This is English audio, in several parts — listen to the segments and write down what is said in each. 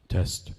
Test.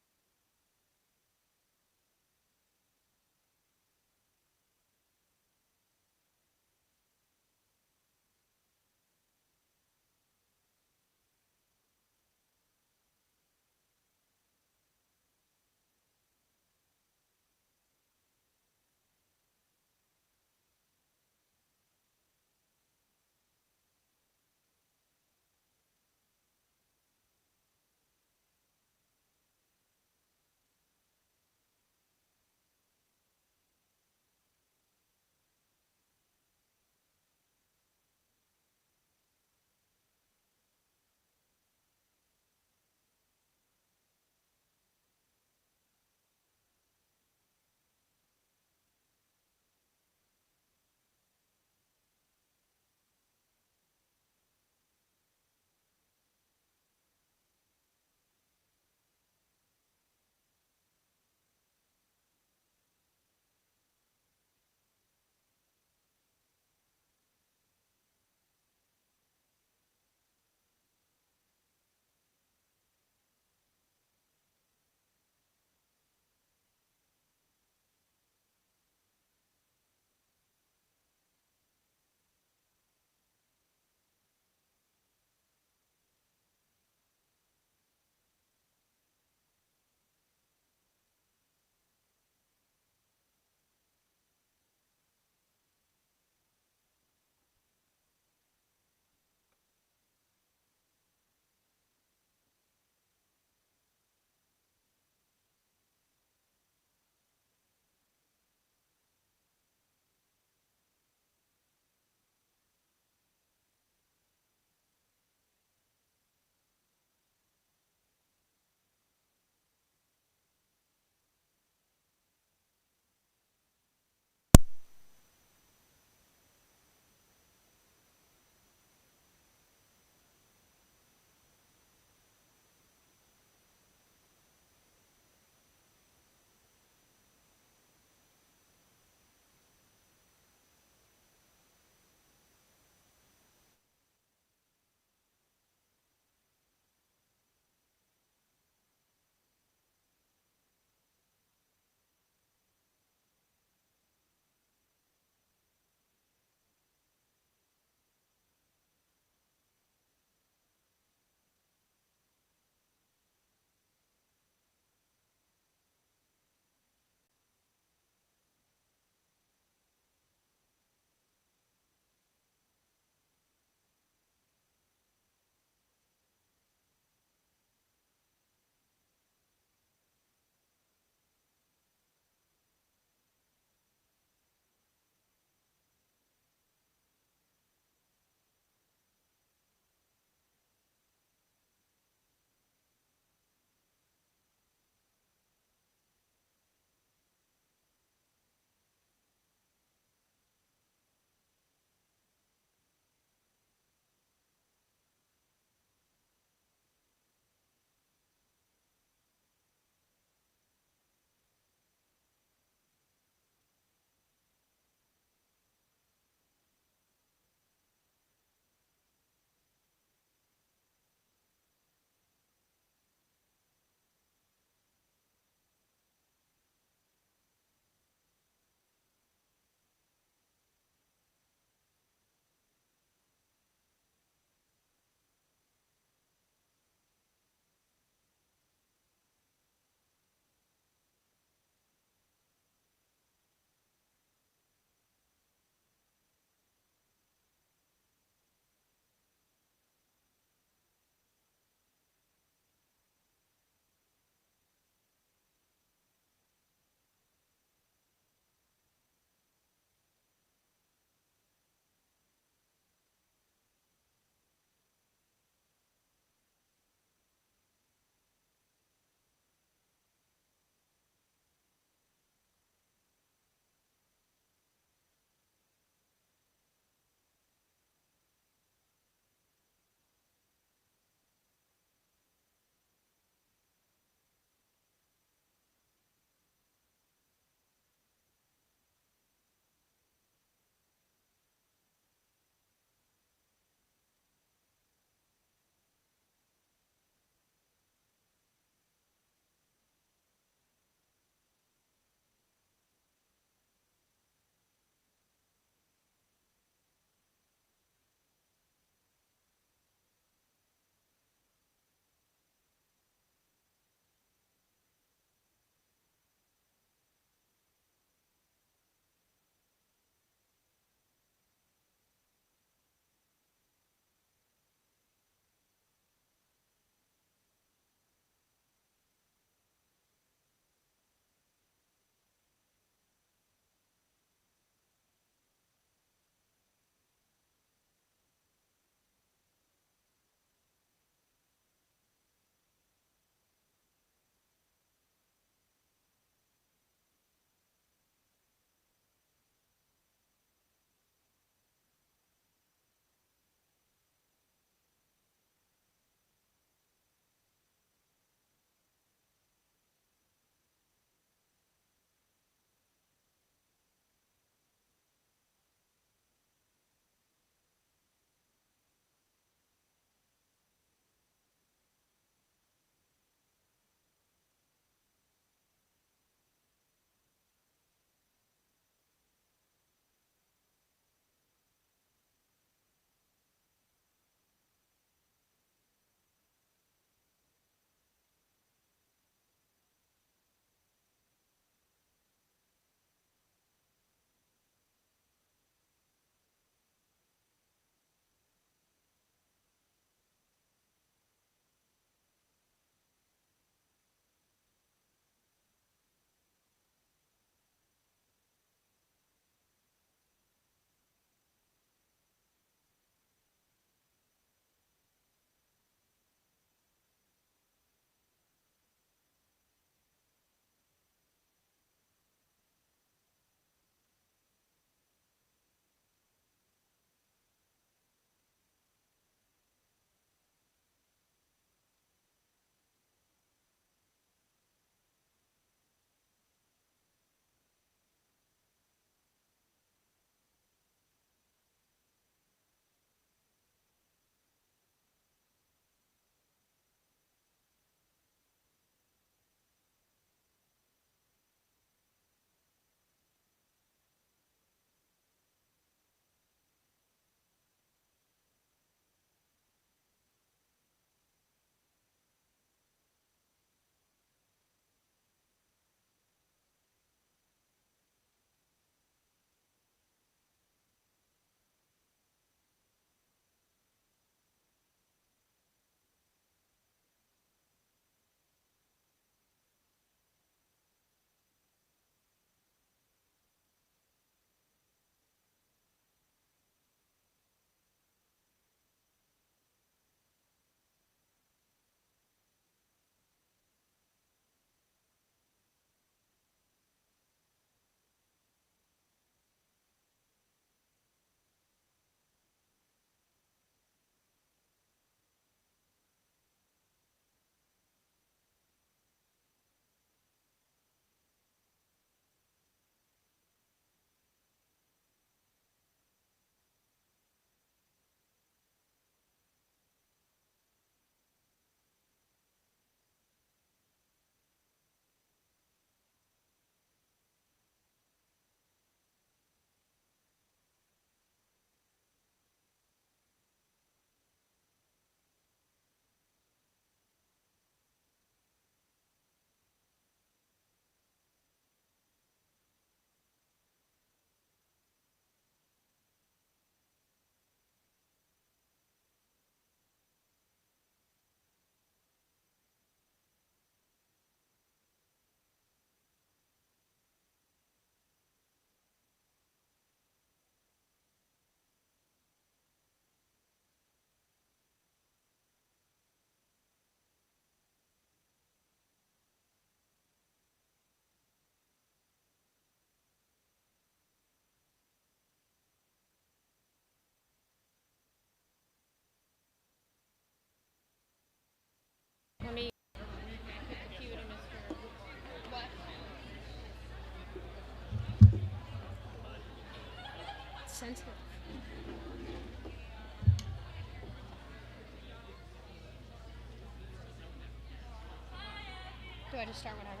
Do I just start whenever?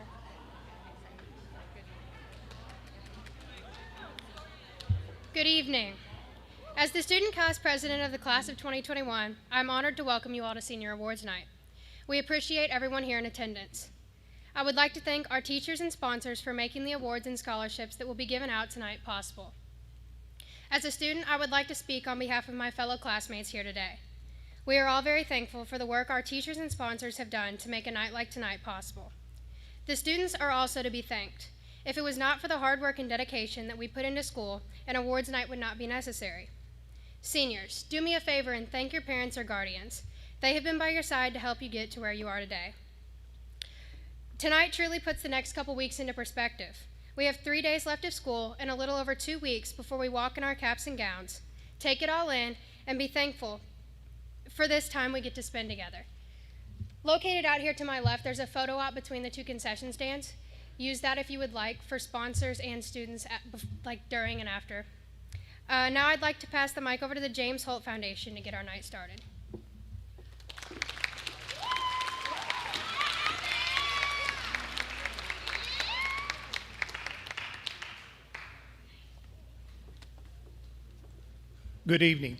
Good evening. As the student class president of the class of 2021, I'm honored to welcome you all to Senior Awards Night. We appreciate everyone here in attendance. I would like to thank our teachers and sponsors for making the awards and scholarships that will be given out tonight possible. As a student, I would like to speak on behalf of my fellow classmates here today. We are all very thankful for the work our teachers and sponsors have done to make a night like tonight possible. The students are also to be thanked. If it was not for the hard work and dedication that we put into school, an awards night would not be necessary. Seniors, do me a favor and thank your parents or guardians. They have been by your side to help you get to where you are today. Tonight truly puts the next couple weeks into perspective. We have 3 days left of school and a little over 2 weeks before we walk in our caps and gowns. Take it all in and be thankful for this time we get to spend together. Located out here to my left, there's a photo op between the two concession stands. Use that if you would like for sponsors and students like during and after. Now I'd like to pass the mic over to the James Holt Foundation to get our night started. Good evening.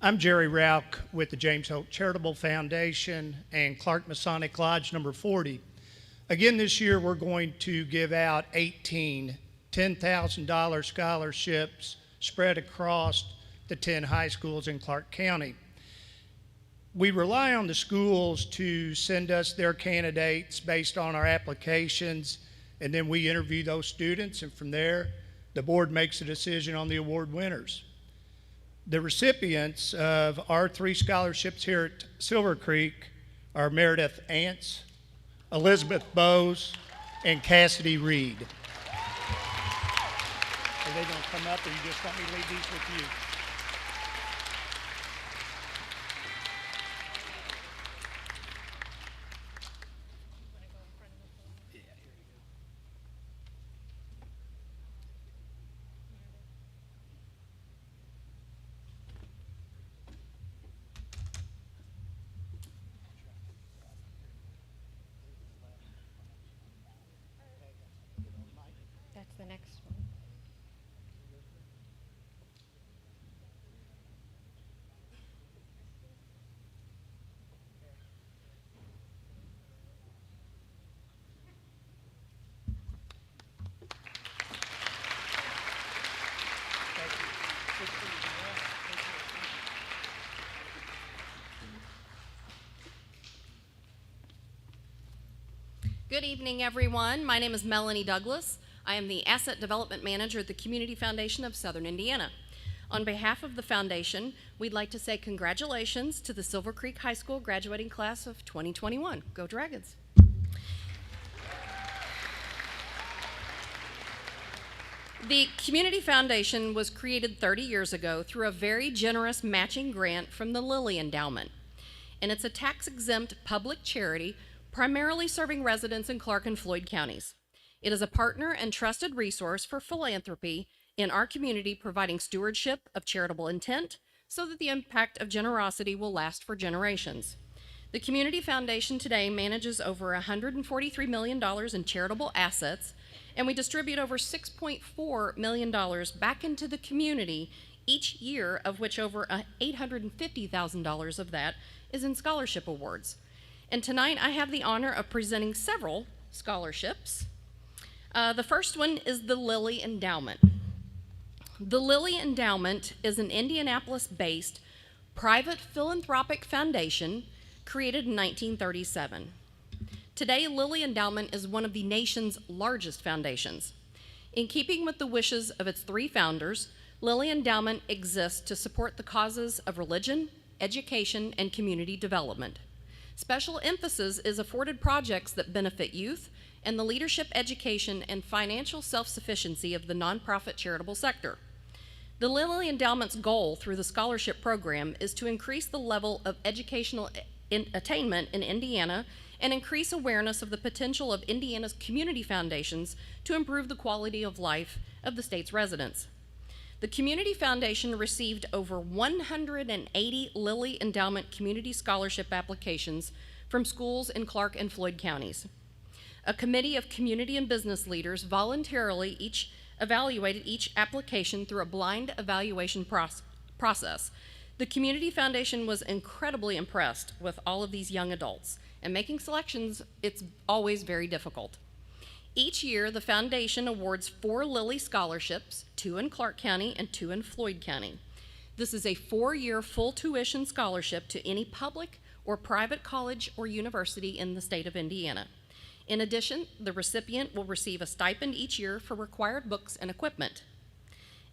I'm Jerry Rauch with the James Holt Charitable Foundation and Clark Masonic Lodge number 40. Again, this year we're going to give out 18 $10,000 scholarships spread across the 10 high schools in Clark County. We rely on the schools to send us their candidates based on our applications, and then we interview those students, and from there, the board makes a decision on the award winners. The recipients of our 3 scholarships here at Silver Creek are Meredith Ants, Elizabeth Bowes, and Cassidy Reed. Are they going to come up, or you just want me to leave these with you? That's the next one. Good evening, everyone. My name is Melanie Douglas. I am the Asset Development Manager at the Community Foundation of Southern Indiana. On behalf of the foundation, we'd like to say congratulations to the Silver Creek High School graduating class of 2021. Go Dragons! The Community Foundation was created 30 years ago through a very generous matching grant from the Lilly Endowment, and it's a tax-exempt public charity primarily serving residents in Clark and Floyd counties. It is a partner and trusted resource for philanthropy in our community, providing stewardship of charitable intent so that the impact of generosity will last for generations. The Community Foundation today manages over $143 million in charitable assets, and we distribute over $6.4 million back into the community each year, of which over $850,000 of that is in scholarship awards. And tonight I have the honor of presenting several scholarships. The first one is the Lilly Endowment. The Lilly Endowment is an Indianapolis-based private philanthropic foundation created in 1937. Today, Lilly Endowment is one of the nation's largest foundations. In keeping with the wishes of its 3 founders, Lilly Endowment exists to support the causes of religion, education, and community development. Special emphasis is afforded projects that benefit youth and the leadership, education, and financial self-sufficiency of the nonprofit charitable sector. The Lilly Endowment's goal through the scholarship program is to increase the level of educational attainment in Indiana and increase awareness of the potential of Indiana's community foundations to improve the quality of life of the state's residents. The Community Foundation received over 180 Lilly Endowment Community Scholarship applications from schools in Clark and Floyd counties. A committee of community and business leaders voluntarily evaluated each application through a blind evaluation process. The Community Foundation was incredibly impressed with all of these young adults, and making selections, it's always very difficult. Each year, the foundation awards 4 Lilly scholarships, 2 in Clark County and 2 in Floyd County. This is a 4-year full tuition scholarship to any public or private college or university in the state of Indiana. In addition, the recipient will receive a stipend each year for required books and equipment.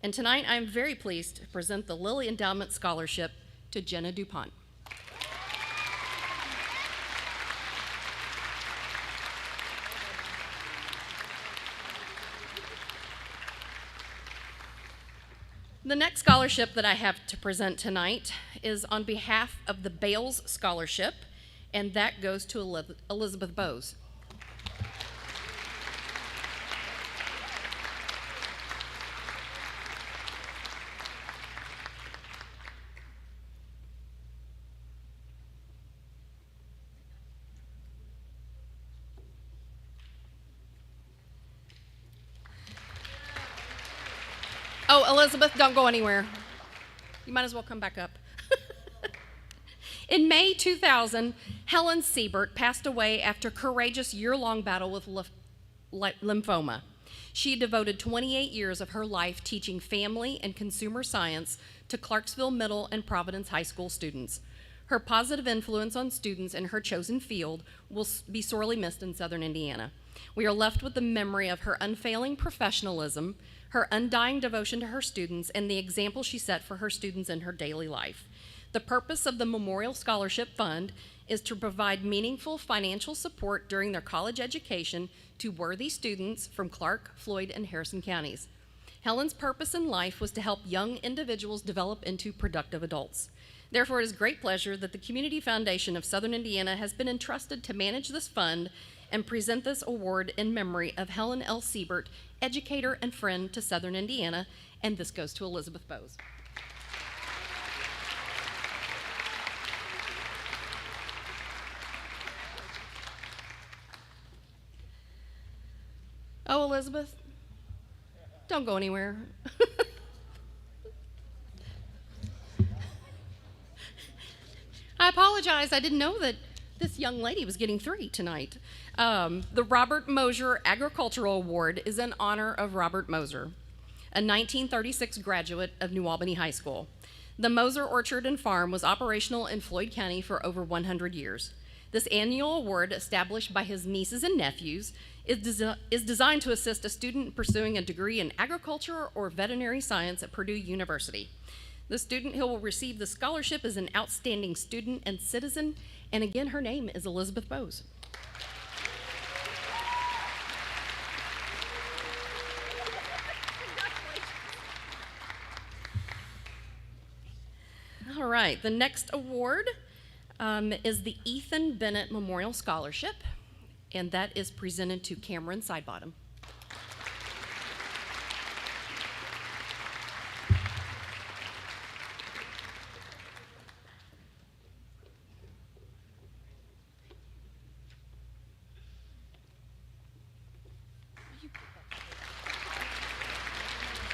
And tonight, I am very pleased to present the Lilly Endowment Scholarship to Jenna DuPont. The next scholarship that I have to present tonight is on behalf of the Bales Scholarship, and that goes to Elizabeth Bowes. Oh, Elizabeth, don't go anywhere. You might as well come back up. In May 2000, Helen Siebert passed away after a courageous year-long battle with lymphoma. She devoted 28 years of her life teaching family and consumer science to Clarksville Middle and Providence High School students. Her positive influence on students in her chosen field will be sorely missed in Southern Indiana. We are left with the memory of her unfailing professionalism, her undying devotion to her students, and the example she set for her students in her daily life. The purpose of the Memorial Scholarship Fund is to provide meaningful financial support during their college education to worthy students from Clark, Floyd, and Harrison counties. Helen's purpose in life was to help young individuals develop into productive adults. Therefore, it is a great pleasure that the Community Foundation of Southern Indiana has been entrusted to manage this fund and present this award in memory of Helen L. Siebert, educator and friend to Southern Indiana, and this goes to Elizabeth Bowes. Oh, Elizabeth, don't go anywhere. I apologize, I didn't know that this young lady was getting 3 tonight. The Robert Mosier Agricultural Award is in honor of Robert Moser, a 1936 graduate of New Albany High School. The Moser Orchard and Farm was operational in Floyd County for over 100 years. This annual award, established by his nieces and nephews, is designed to assist a student pursuing a degree in agriculture or veterinary science at Purdue University. The student who will receive the scholarship is an outstanding student and citizen, and again, her name is Elizabeth Bowes. All right, the next award is the Ethan Bennett Memorial Scholarship, and that is presented to Cameron Sidebottom.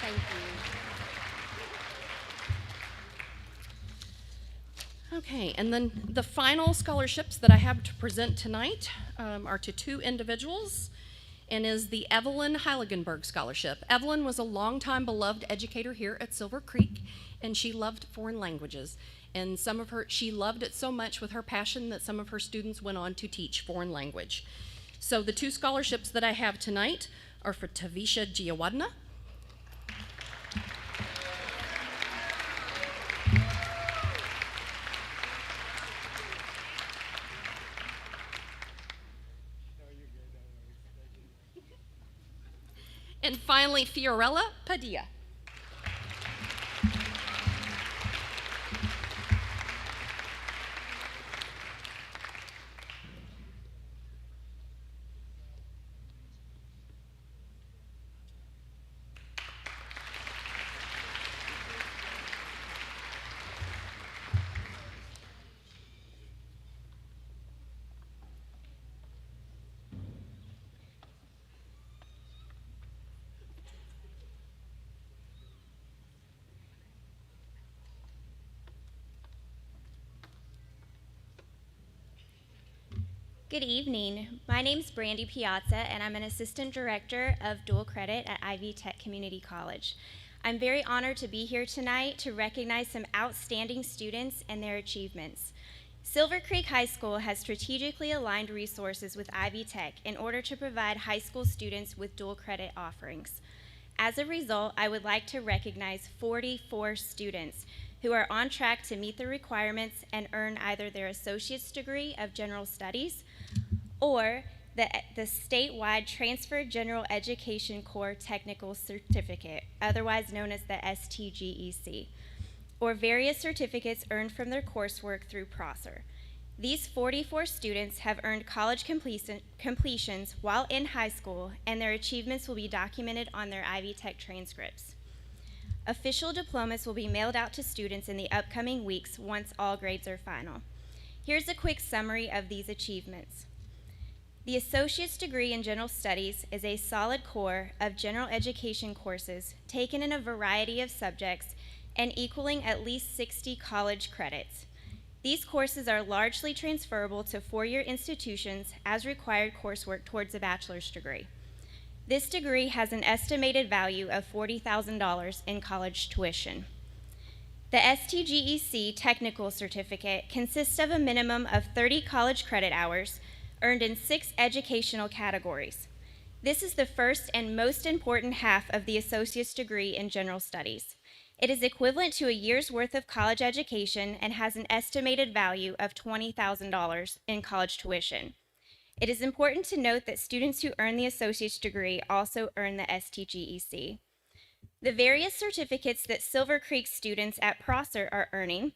Thank you. Okay, and then the final scholarships that I have to present tonight are to 2 individuals, and is the Evelyn Heiligenberg Scholarship. Evelyn was a longtime beloved educator here at Silver Creek, and she loved foreign languages. And she loved it so much with her passion that some of her students went on to teach foreign language. So the 2 scholarships that I have tonight are for Tavisha Giawadna. And finally, Fiorella Padilla. Good evening. My name's Brandy Piazza, and I'm an Assistant Director of Dual Credit at Ivy Tech Community College. I'm very honored to be here tonight to recognize some outstanding students and their achievements. Silver Creek High School has strategically aligned resources with Ivy Tech in order to provide high school students with dual credit offerings. As a result, I would like to recognize 44 students who are on track to meet the requirements and earn either their associate's degree of general studies or the statewide Transfer General Education Corps Technical Certificate, otherwise known as the STGEC, or various certificates earned from their coursework through Prosser. These 44 students have earned college completions while in high school, and their achievements will be documented on their Ivy Tech transcripts. Official diplomas will be mailed out to students in the upcoming weeks once all grades are final. Here's a quick summary of these achievements. The Associate's degree in General Studies is a solid core of general education courses taken in a variety of subjects and equaling at least 60 college credits. These courses are largely transferable to four-year institutions as required coursework towards a bachelor's degree. This degree has an estimated value of $40,000 in college tuition. The STGEC Technical Certificate consists of a minimum of 30 college credit hours earned in 6 educational categories. This is the first and most important half of the associate's degree in general studies. It is equivalent to a year's worth of college education and has an estimated value of $20,000 in college tuition. It is important to note that students who earn the associate's degree also earn the STGEC. The various certificates that Silver Creek students at Prosser are earning: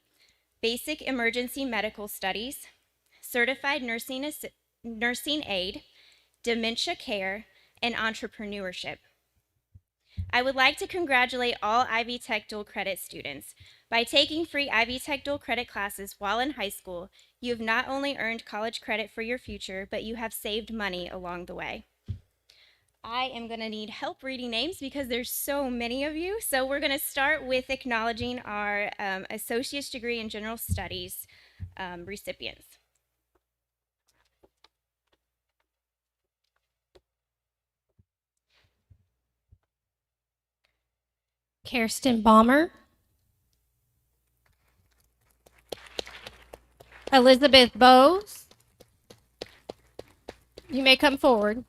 Basic Emergency Medical Studies, Certified Nursing Aid, Dementia Care, and Entrepreneurship. I would like to congratulate all Ivy Tech dual credit students. By taking free Ivy Tech dual credit classes while in high school, you have not only earned college credit for your future, but you have saved money along the way. I am going to need help reading names because there's so many of you. So we're going to start with acknowledging our associate's degree in general studies recipients. Kirsten Balmer, Elizabeth Bowes, you may come forward.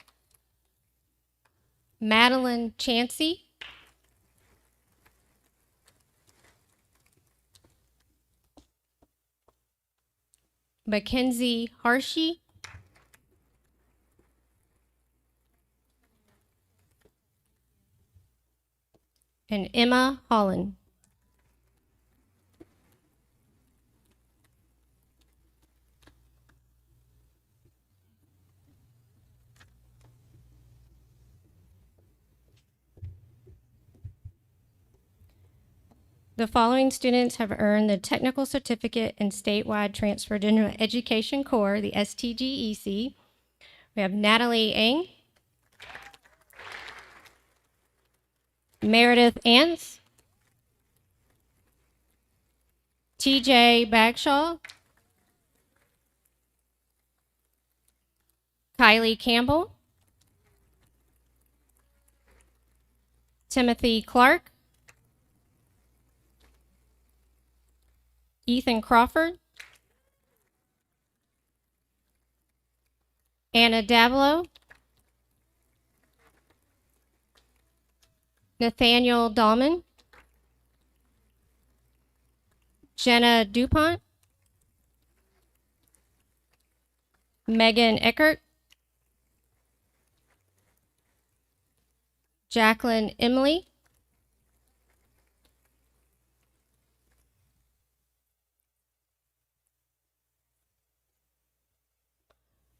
Madeline Chansey, Mackenzie Harshey, and Emma Holland. The following students have earned the Technical Certificate in Statewide Transfer General Education Corps, the STGEC. We have Natalie Eng, Meredith Ants, TJ Bagshaw, Kylie Campbell, Timothy Clark, Ethan Crawford, Anna Davilo, Nathaniel Dahlman, Jenna DuPont, Megan Eckert, Jacqueline Emily,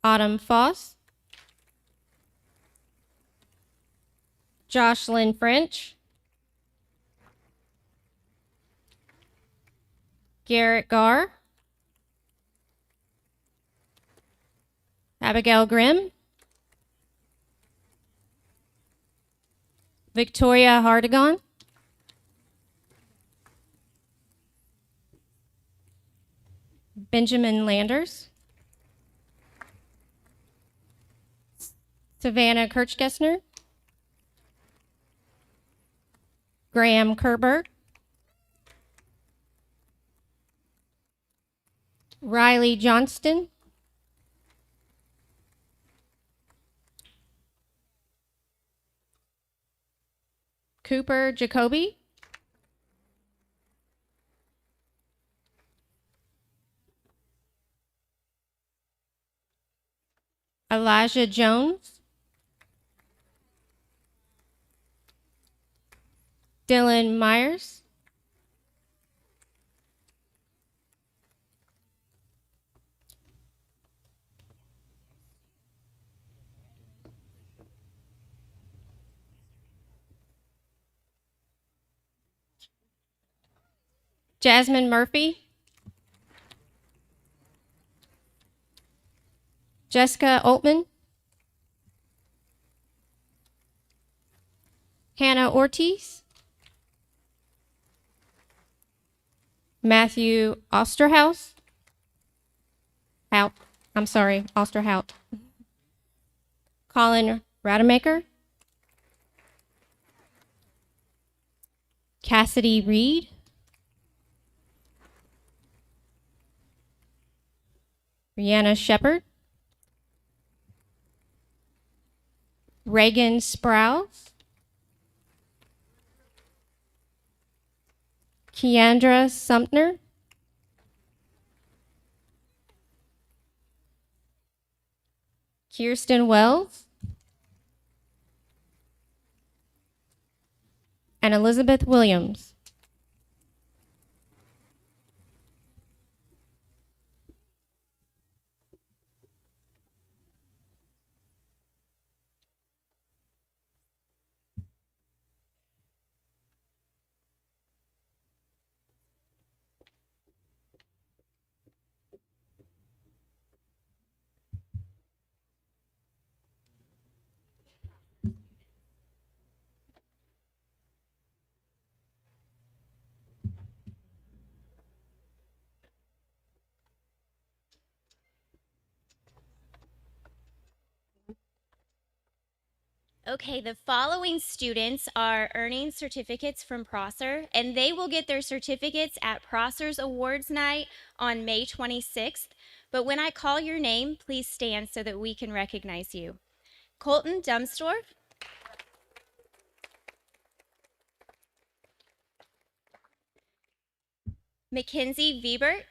Autumn Foss, Jocelyn French, Garrett Garr, Abigail Grimm, Victoria Hardigan, Benjamin Landers, Savannah Kirchgessner, Graham Kerber, Riley Johnston, Cooper Jacoby, Elijah Jones, Dylan Myers, Jasmine Murphy, Jessica Altman, Hannah Ortiz, Matthew Osterhaus, Osterhout, Colin Rademacher, Cassidy Reed, Rihanna Shepard, Reagan Sprouse, Keandra Sumner, Kirsten Wells, and Elizabeth Williams. Okay, the following students are earning certificates from Prosser, and they will get their certificates at Prosser's Awards Night on May 26th. But when I call your name, please stand so that we can recognize you. Colton Dumsdorf, Mackenzie Wiebert,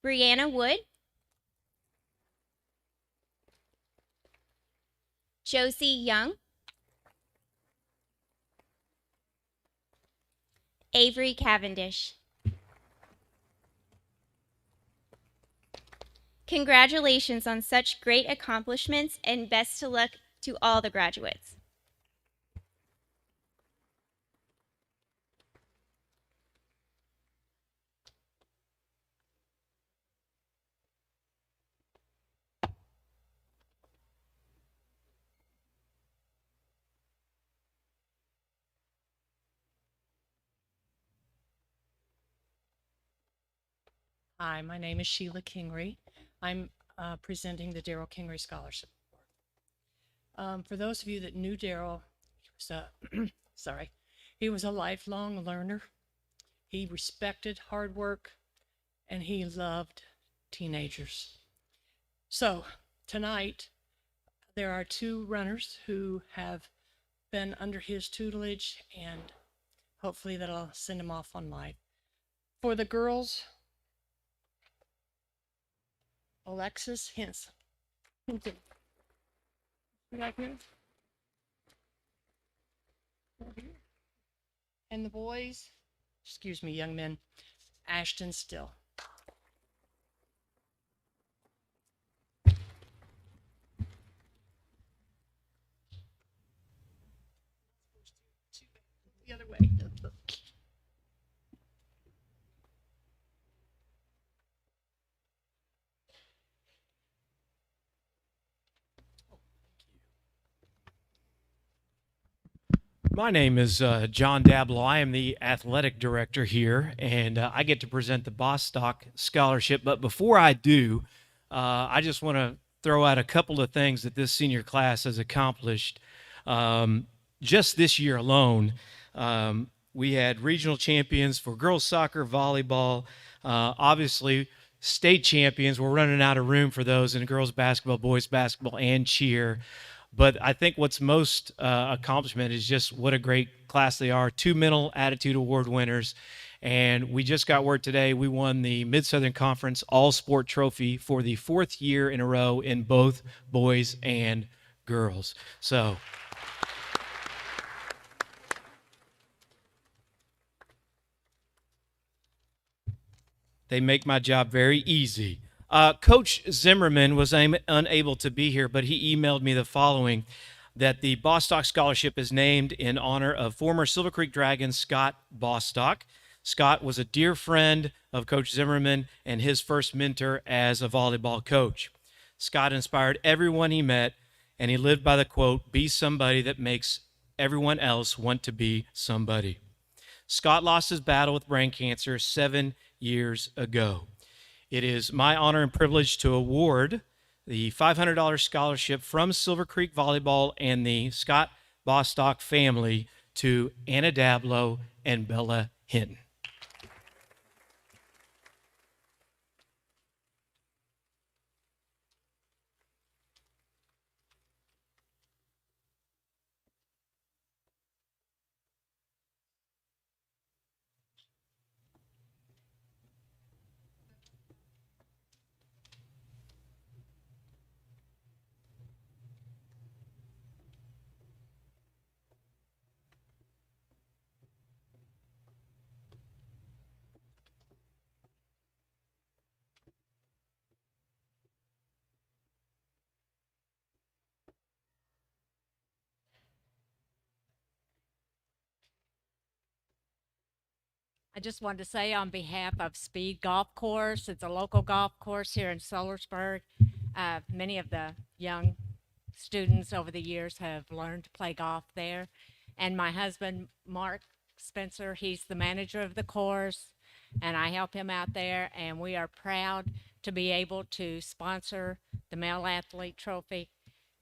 Brianna Wood, Josie Young, Avery Cavendish. Congratulations on such great accomplishments, and best of luck to all the graduates. Hi, my name is Sheila Kingery. I'm presenting the Daryl Kingery Scholarship Award. For those of you that knew Daryl, he was a lifelong learner. He respected hard work, and he loved teenagers. So tonight, there are two runners who have been under his tutelage, and hopefully that'll send him off on life. For the girls, Alexis Henson. Right here. And the boys, excuse me, young men, Ashton Still. The other way. My name is John Dablow. I am the athletic director here, and I get to present the Bostock Scholarship. But before I do, I just want to throw out a couple of things that this senior class has accomplished. Just this year alone, we had regional champions for girls soccer, volleyball, obviously state champions. We're running out of room for those in girls basketball, boys basketball, and cheer. But I think what's most accomplishment is just what a great class they are. 2 Mental Attitude Award winners. And we just got word today we won the Mid-Southern Conference All-Sport Trophy for the 4th year in a row in both boys and girls. So they make my job very easy. Coach Zimmerman was unable to be here, but he emailed me the following, that the Bostock Scholarship is named in honor of former Silver Creek Dragons Scott Bostock. Scott was a dear friend of Coach Zimmerman and his first mentor as a volleyball coach. Scott inspired everyone he met, and he lived by the quote, "Be somebody that makes everyone else want to be somebody." Scott lost his battle with brain cancer 7 years ago. It is my honor and privilege to award the $500 scholarship from Silver Creek Volleyball and the Scott Bostock family to Anna Dablo and Bella Hinton. I just wanted to say on behalf of Speed Golf Course, it's a local golf course here in Solersburg. Many of the young students over the years have learned to play golf there. And my husband, Mark Spencer, he's the manager of the course, and I help him out there. And we are proud to be able to sponsor the Male Athlete Trophy,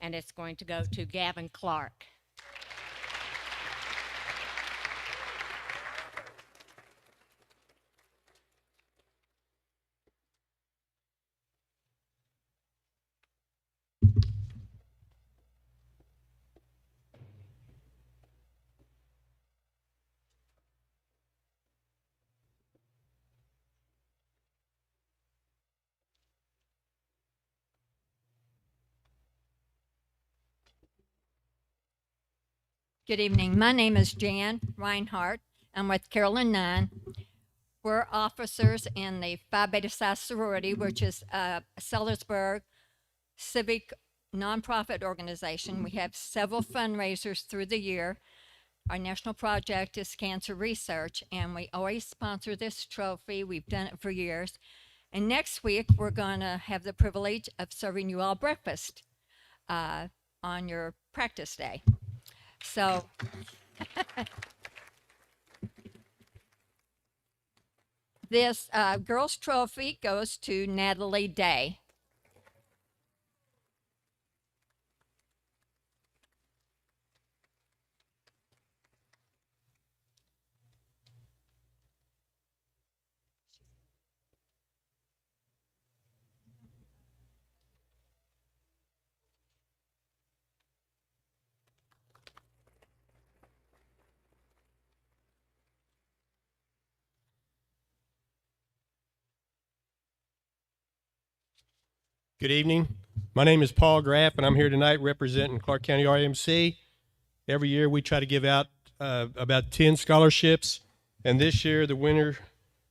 and it's going to go to Gavin Clark. Good evening. My name is Jan Reinhardt. I'm with Carolyn 9. We're officers in the Phi Beta Psi sorority, which is a Sellersburg civic nonprofit organization. We have several fundraisers through the year. Our national project is cancer research, and we always sponsor this trophy. We've done it for years. And next week, we're going to have the privilege of serving you all breakfast on your practice day. So this girls' trophy goes to Natalie Day. Good evening. My name is Paul Graff, and I'm here tonight representing Clark County RMC. Every year we try to give out about 10 scholarships, and this year the winner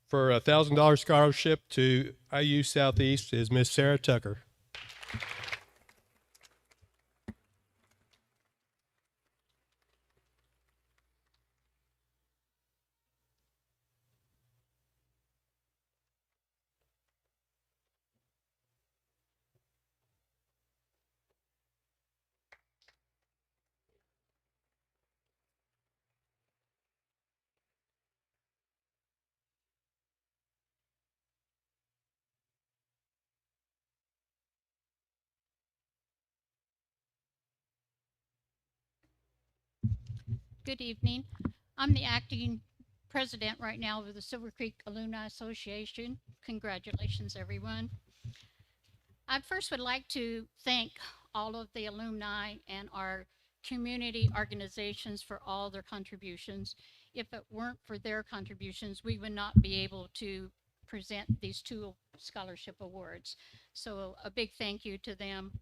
for a $1,000 scholarship to IU Southeast is Miss Sarah Tucker. Good evening. I'm the acting president right now of the Silver Creek Alumni Association. Congratulations, everyone. I first would like to thank all of the alumni and our community organizations for all their contributions. If it weren't for their contributions, we would not be able to present these two scholarship awards. So a big thank you to them.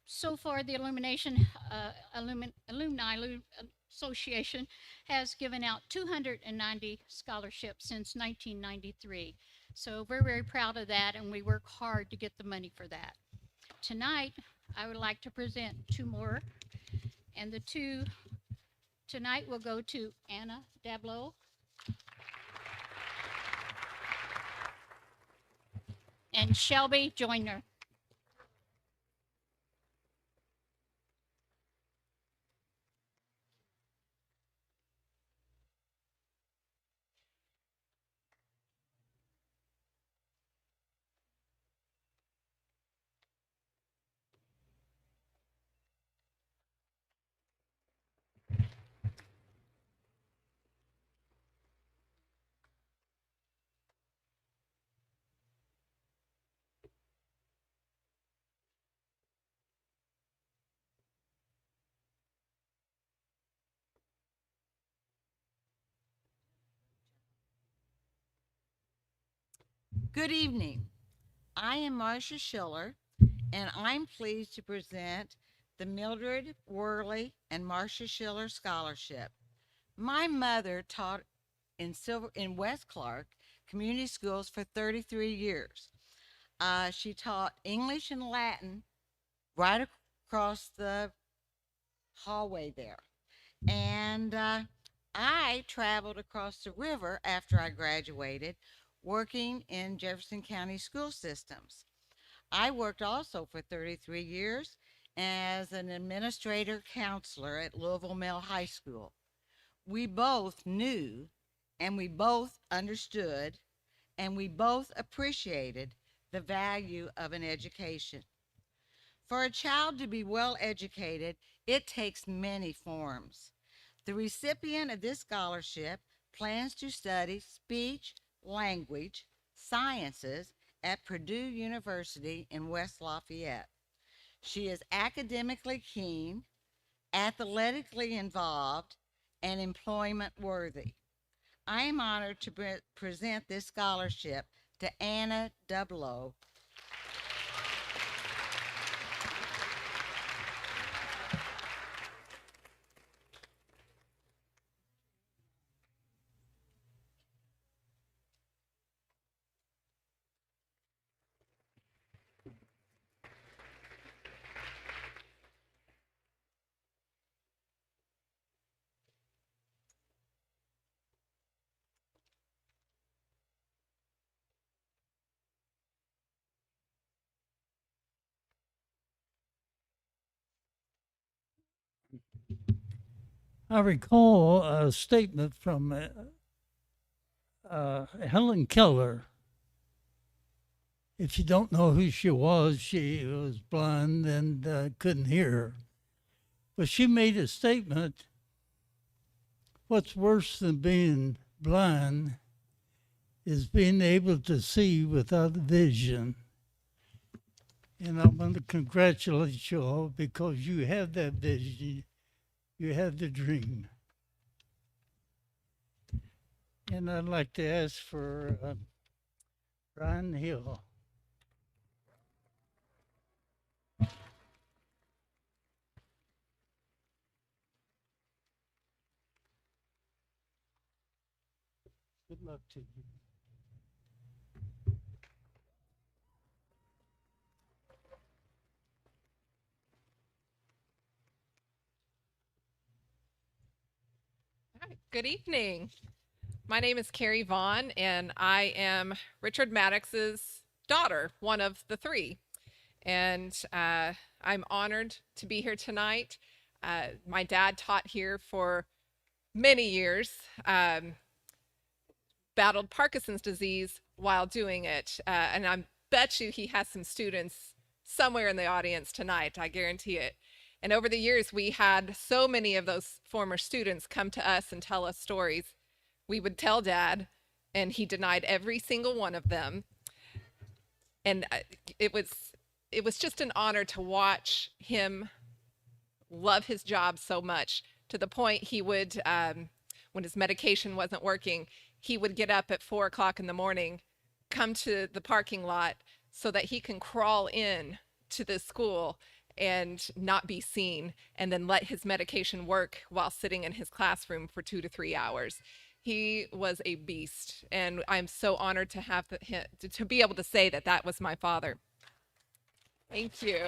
So far, the Alumni Association has given out 290 scholarships since 1993. So we're very proud of that, and we work hard to get the money for that. Tonight, I would like to present two more, and the two tonight will go to Anna Dablow and Shelby Joyner. Good evening. I am Marcia Schiller, and I'm pleased to present the Mildred Worley and Marcia Schiller Scholarship. My mother taught in West Clark Community Schools for 33 years. She taught English and Latin right across the hallway there. And I traveled across the river after I graduated, working in Jefferson County school systems. I worked also for 33 years as an administrator counselor at Louisville Male High School. We both knew, and we both understood, and we both appreciated the value of an education. For a child to be well educated, it takes many forms. The recipient of this scholarship plans to study speech, language, sciences at Purdue University in West Lafayette. She is academically keen, athletically involved, and employment worthy. I am honored to present this scholarship to Anna Dablow. I recall a statement from Helen Keller. If you don't know who she was blind and couldn't hear. But she made a statement, what's worse than being blind is being able to see without vision. And I want to congratulate you all because you have that vision. You have the dream. And I'd like to ask for Ryan Hill. Good luck to you. Good evening. My name is Carrie Vaughn, and I am Richard Maddox's daughter, one of the three. And I'm honored to be here tonight. My dad taught here for many years, battled Parkinson's disease while doing it. And I bet you he has some students somewhere in the audience tonight, I guarantee it. And over the years, we had so many of those former students come to us and tell us stories. We would tell Dad, and he denied every single one of them. And it was just an honor to watch him love his job so much, to the point he would, when his medication wasn't working, he would get up at 4 o'clock in the morning, come to the parking lot so that he can crawl in to the school and not be seen, and then let his medication work while sitting in his classroom for 2 to 3 hours. He was a beast, and I'm so honored to have to be able to say that that was my father. Thank you.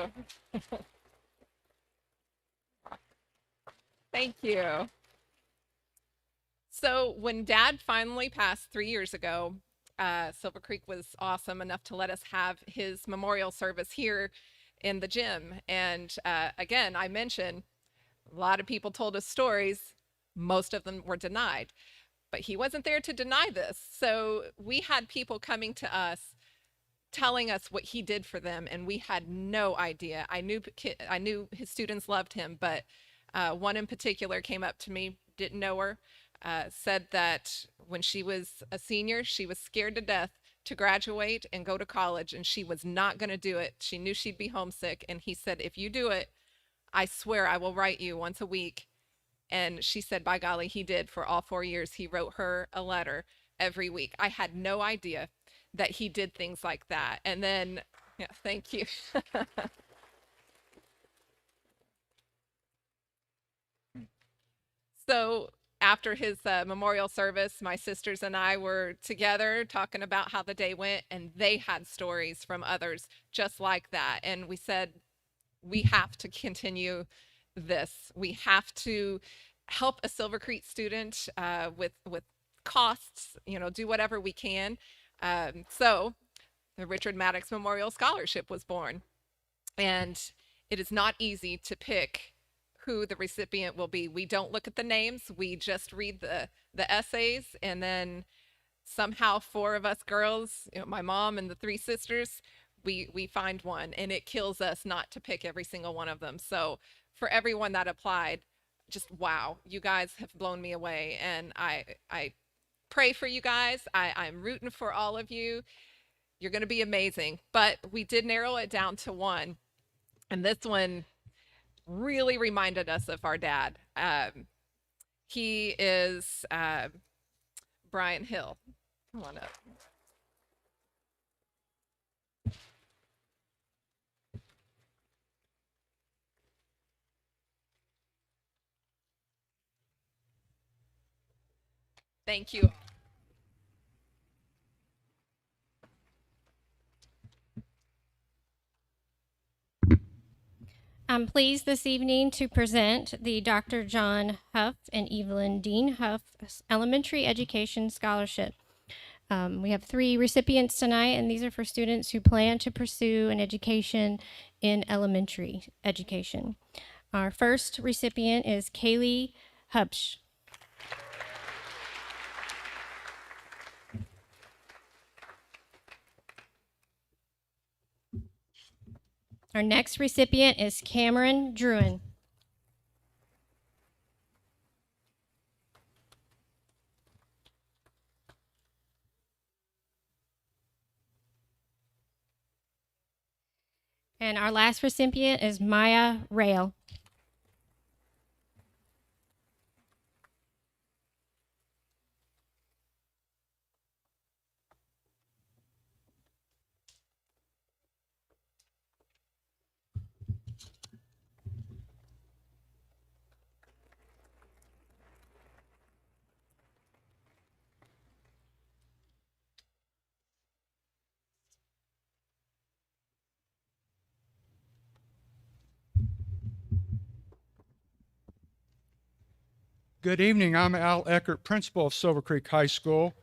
Thank you. So when Dad finally passed 3 years ago, Silver Creek was awesome enough to let us have his memorial service here in the gym. And again, I mentioned a lot of people told us stories. Most of them were denied, but he wasn't there to deny this. So we had people coming to us telling us what he did for them, and we had no idea. I knew his students loved him, but one in particular came up to me, didn't know her, said that when she was a senior, she was scared to death to graduate and go to college, and she was not going to do it. She knew she'd be homesick, and he said, if you do it, I swear I will write you once a week. And she said, by golly, he did. For all 4 years, he wrote her a letter every week. I had no idea that he did things like that. And then, yeah, thank you. So after his memorial service, my sisters and I were together talking about how the day went, and they had stories from others just like that. And we said, we have to continue this. We have to help a Silver Creek student with costs, do whatever we can. So the Richard Maddox Memorial Scholarship was born. And it is not easy to pick who the recipient will be. We don't look at the names. We just read the essays, and then somehow 4 of us girls, my mom and the 3 sisters, we find one, and it kills us not to pick every single one of them. So for everyone that applied, just wow, you guys have blown me away, and I pray for you guys. I'm rooting for all of you. You're going to be amazing. But we did narrow it down to one, and this one really reminded us of our dad. He is Brian Hill. Come on up. Thank you. I'm pleased this evening to present the Dr. John Huff and Evelyn Dean Huff Elementary Education Scholarship. We have 3 recipients tonight, and these are for students who plan to pursue an education in elementary education. Our first recipient is Kaylee Hubsch. Our next recipient is Cameron Druin. And our last recipient is Maya Rail. Good evening. I'm Al Eckert, principal of Silver Creek High School.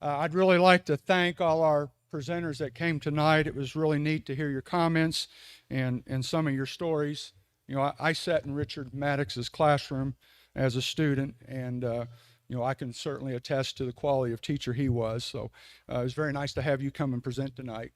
I'd really like to thank all our presenters that came tonight. It was really neat to hear your comments and some of your stories. I sat in Richard Maddox's classroom as a student, and I can certainly attest to the quality of teacher he was. So it was very nice to have you come and present tonight.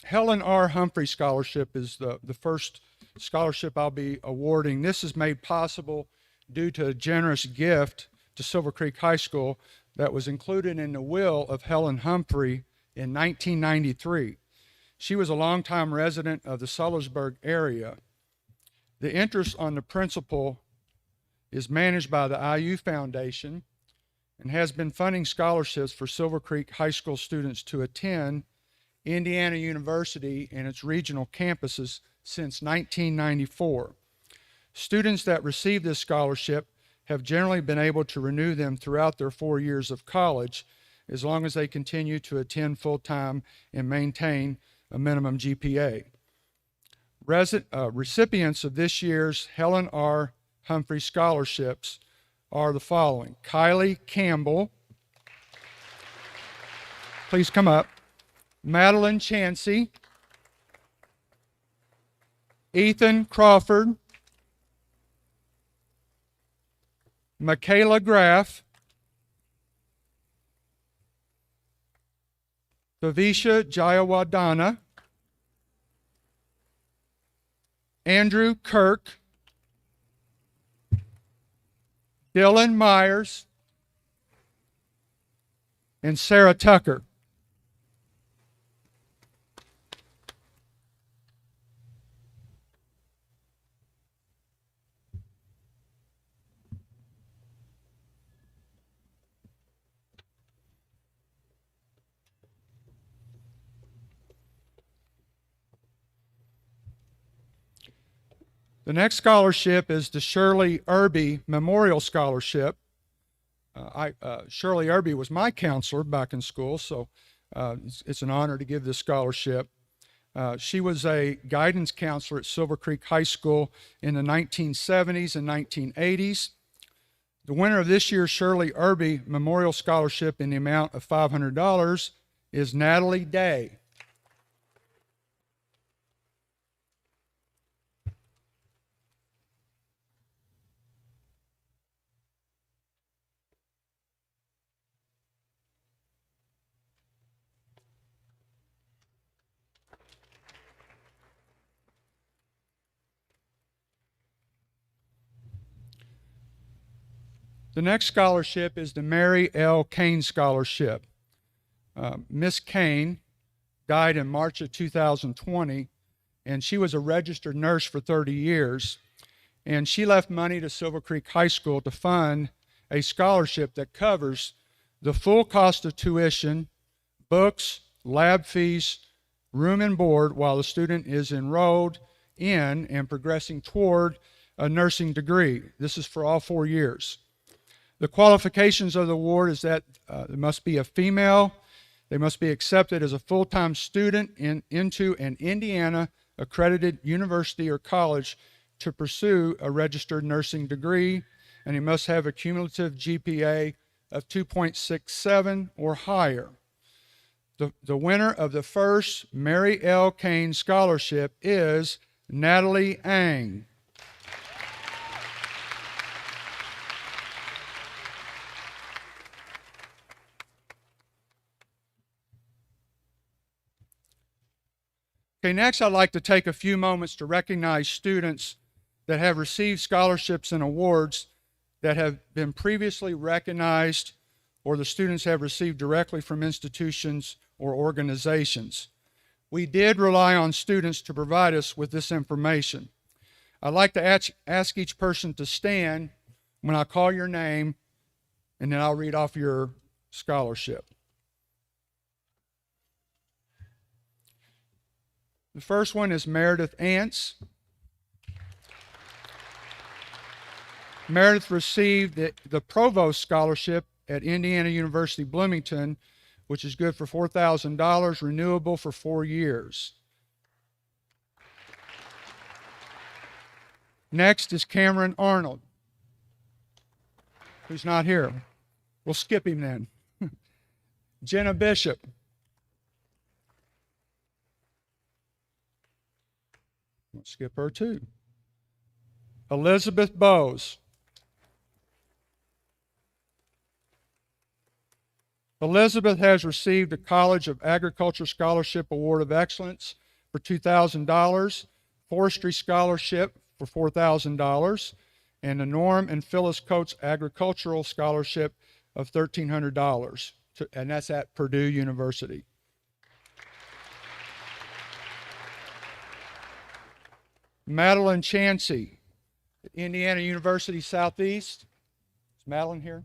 Helen R. Humphrey Scholarship is the first scholarship I'll be awarding. This is made possible due to a generous gift to Silver Creek High School that was included in the will of Helen Humphrey in 1993. She was a longtime resident of the Sellersburg area. The interest on the principal is managed by the IU Foundation and has been funding scholarships for Silver Creek High School students to attend Indiana University and its regional campuses since 1994. Students that receive this scholarship have generally been able to renew them throughout their 4 years of college, as long as they continue to attend full-time and maintain a minimum GPA. Recipients of this year's Helen R. Humphrey scholarships are the following: Kylie Campbell, please come up, Madeline Chansey, Ethan Crawford, Michaela Graff, Vavisha Jayawadana, Andrew Kirk, Dylan Myers, and Sarah Tucker. The next scholarship is the Shirley Irby Memorial Scholarship. Shirley Irby was my counselor back in school, so it's an honor to give this scholarship. She was a guidance counselor at Silver Creek High School in the 1970s and 1980s. The winner of this year's Shirley Irby Memorial Scholarship in the amount of $500 is Natalie Day. The next scholarship is the Mary L. Kane Scholarship. Miss Kane died in March of 2020, and she was a registered nurse for 30 years. And she left money to Silver Creek High School to fund a scholarship that covers the full cost of tuition, books, lab fees, room and board while the student is enrolled in and progressing toward a nursing degree. This is for all 4 years. The qualifications of the award is that it must be a female, they must be accepted as a full-time student into an Indiana accredited university or college to pursue a registered nursing degree, and he must have a cumulative GPA of 2.67 or higher. The winner of the first Mary L. Kane Scholarship is Natalie Ang. Okay, next I'd like to take a few moments to recognize students that have received scholarships and awards that have been previously recognized or the students have received directly from institutions or organizations. We did rely on students to provide us with this information. I'd like to ask each person to stand when I call your name, and then I'll read off your scholarship. The first one is Meredith Ants. Meredith received the Provost Scholarship at Indiana University Bloomington, which is good for $4,000, renewable for 4 years. Next is Cameron Arnold, who's not here. We'll skip him then. Jenna Bishop. We'll skip her too. Elizabeth Bowes. Elizabeth has received the College of Agriculture Scholarship Award of Excellence for $2,000, Forestry Scholarship for $4,000, and the Norm and Phyllis Coates Agricultural Scholarship of $1,300, and that's at Purdue University. Madeline Chansey, Indiana University Southeast. Is Madeline here?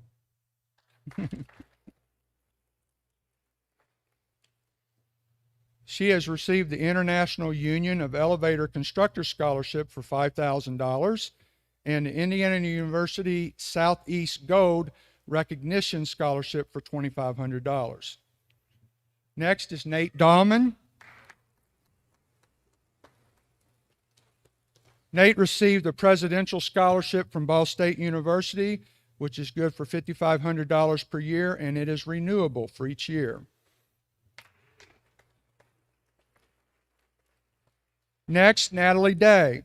She has received the International Union of Elevator Constructors Scholarship for $5,000 and the Indiana University Southeast Gold Recognition Scholarship for $2,500. Next is Nate Dahlman. Nate received the Presidential Scholarship from Ball State University, which is good for $5,500 per year, and it is renewable for each year. Next, Natalie Day.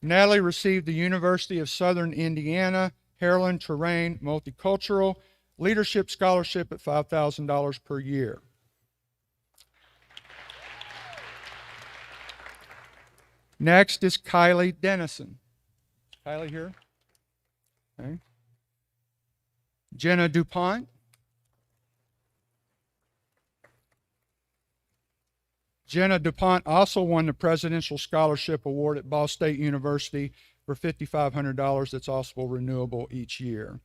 Natalie received the University of Southern Indiana Harlan Terrain Multicultural Leadership Scholarship at $5,000 per year. Next is Kylie Dennison. Kylie here? Okay. Jenna DuPont. Jenna DuPont also won the Presidential Scholarship Award at Ball State University for $5,500 that's also renewable each year.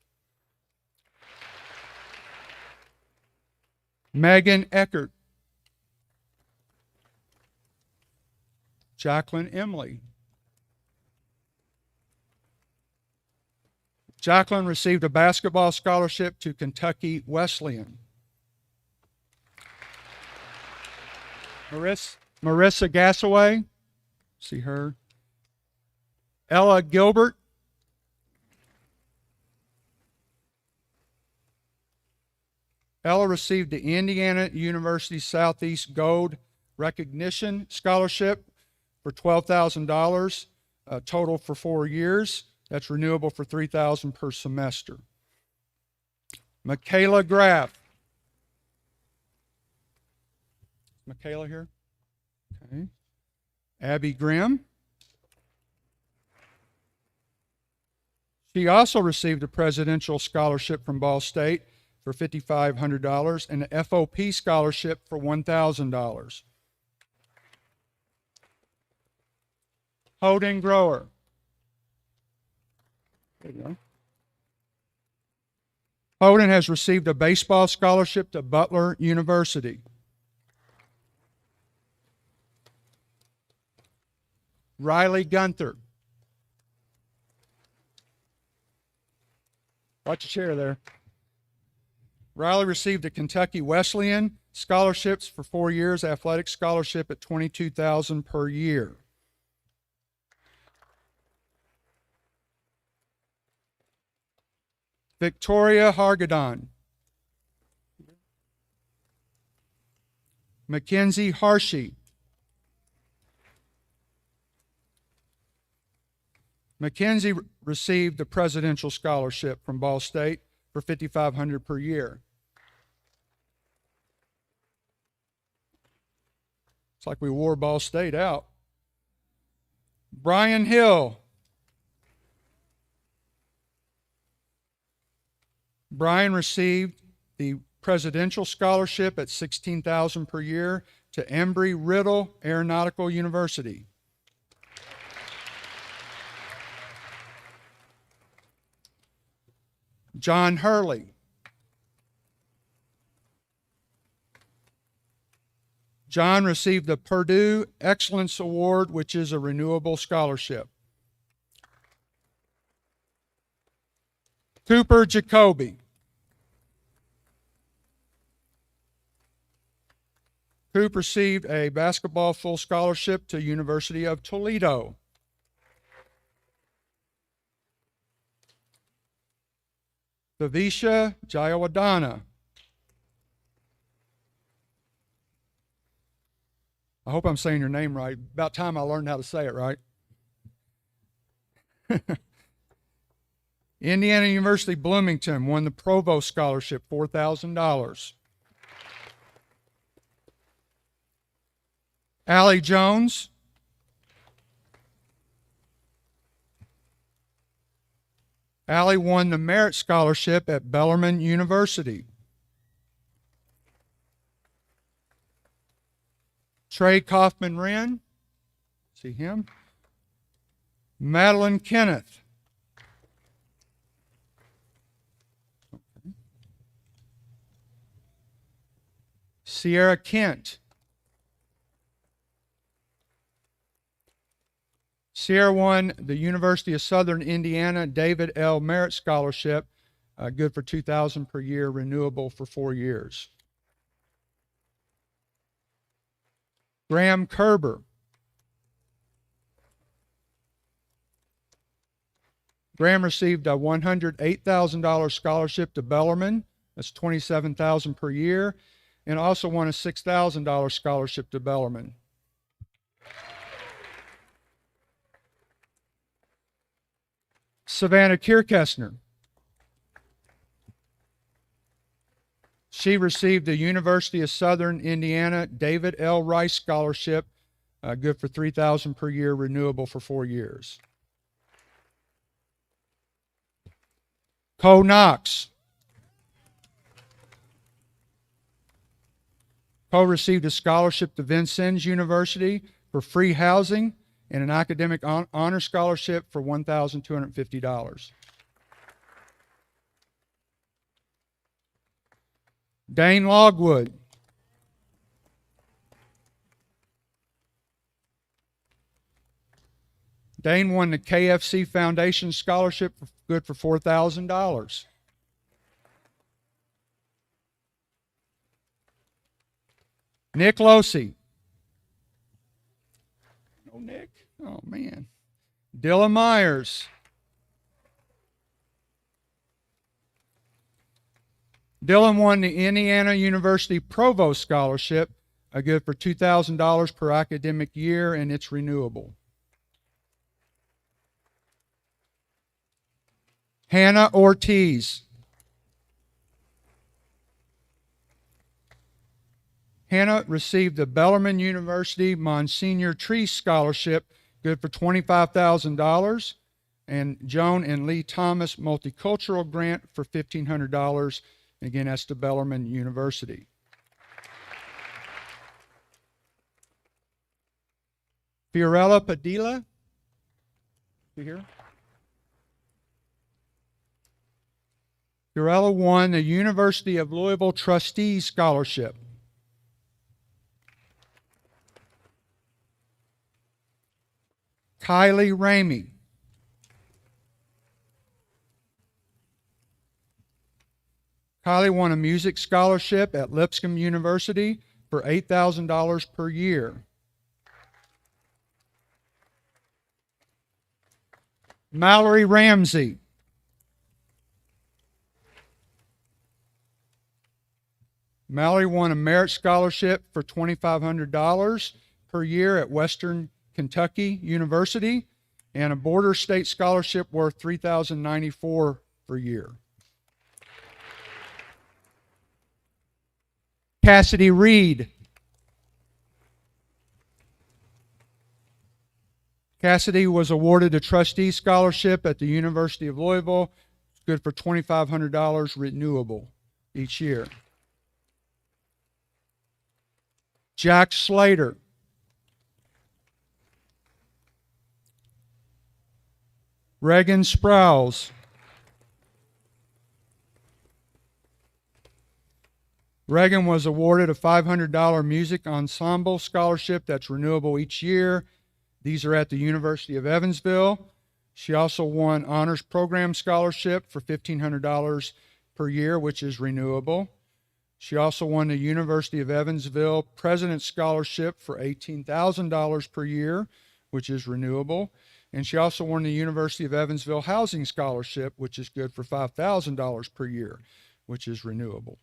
Megan Eckert. Jacqueline Emily. Jacqueline received a basketball scholarship to Kentucky Wesleyan. Marissa Gassaway, see her. Ella Gilbert. Ella received the Indiana University Southeast Gold Recognition Scholarship for $12,000, total for 4 years. That's renewable for $3,000 per semester. Michaela Graff. Michaela here? Okay. Abby Grimm. She also received a Presidential Scholarship from Ball State for $5,500 and an FOP scholarship for $1,000. Holden Grower. There you go. Holden has received a baseball scholarship to Butler University. Riley Gunther. Watch your chair there. Riley received a Kentucky Wesleyan scholarships for 4 years, athletic scholarship at $22,000 per year. Victoria Hargadon. Mackenzie Harshy. Mackenzie received the Presidential Scholarship from Ball State for $5,500 per year. It's like we wore Ball State out. Brian Hill. Brian received the Presidential Scholarship at $16,000 per year to Embry-Riddle Aeronautical University. John Hurley. John received the Purdue Excellence Award, which is a renewable scholarship. Cooper Jacoby. Coop received a basketball full scholarship to University of Toledo. Vivisha Jayawadana. I hope I'm saying your name right. About time I learned how to say it right. Indiana University Bloomington won the Provost Scholarship, $4,000. Allie Jones. Allie won the Merit Scholarship at Bellarmine University. Trey Kaufman-Wren, see him. Madeline Kenneth. Okay. Sierra Kent. Sierra won the University of Southern Indiana David L. Merit Scholarship, good for $2,000 per year, renewable for 4 years. Graham Kerber. Graham received a $108,000 scholarship to Bellarmine. That's $27,000 per year, and also won a $6,000 scholarship to Bellarmine. Savannah Kierkestner. She received the University of Southern Indiana David L. Rice Scholarship, good for $3,000 per year, renewable for 4 years. Cole Knox. Cole received a scholarship to Vincennes University for free housing and an academic honor scholarship for $1,250. Dane Logwood. Dane won the KFC Foundation Scholarship, good for $4,000. Nick Losey. Oh, Nick. Oh, man. Dylan Myers. Dylan won the Indiana University Provost Scholarship, good for $2,000 per academic year, and it's renewable. Hannah Ortiz. Hannah received the Bellarmine University Monsignor Tree Scholarship, good for $25,000, and Joan and Lee Thomas Multicultural Grant for $1,500. Again, that's to Bellarmine University. Fiorella Padilla. You here? Fiorella won the University of Louisville Trustee Scholarship. Kylie Ramey. Kylie won a music scholarship at Lipscomb University for $8,000 per year. Mallory Ramsey. Mallory won a merit scholarship for $2,500 per year at Western Kentucky University and a border state scholarship worth $3,094 per year. Cassidy Reed. Cassidy was awarded a trustee scholarship at the University of Louisville, good for $2,500 renewable each year. Jack Slater. Reagan Sprouse. Reagan was awarded a $500 music ensemble scholarship that's renewable each year. These are at the University of Evansville. She also won honors program scholarship for $1,500 per year, which is renewable. She also won the University of Evansville President's Scholarship for $18,000 per year, which is renewable. And she also won the University of Evansville Housing Scholarship, which is good for $5,000 per year, which is renewable.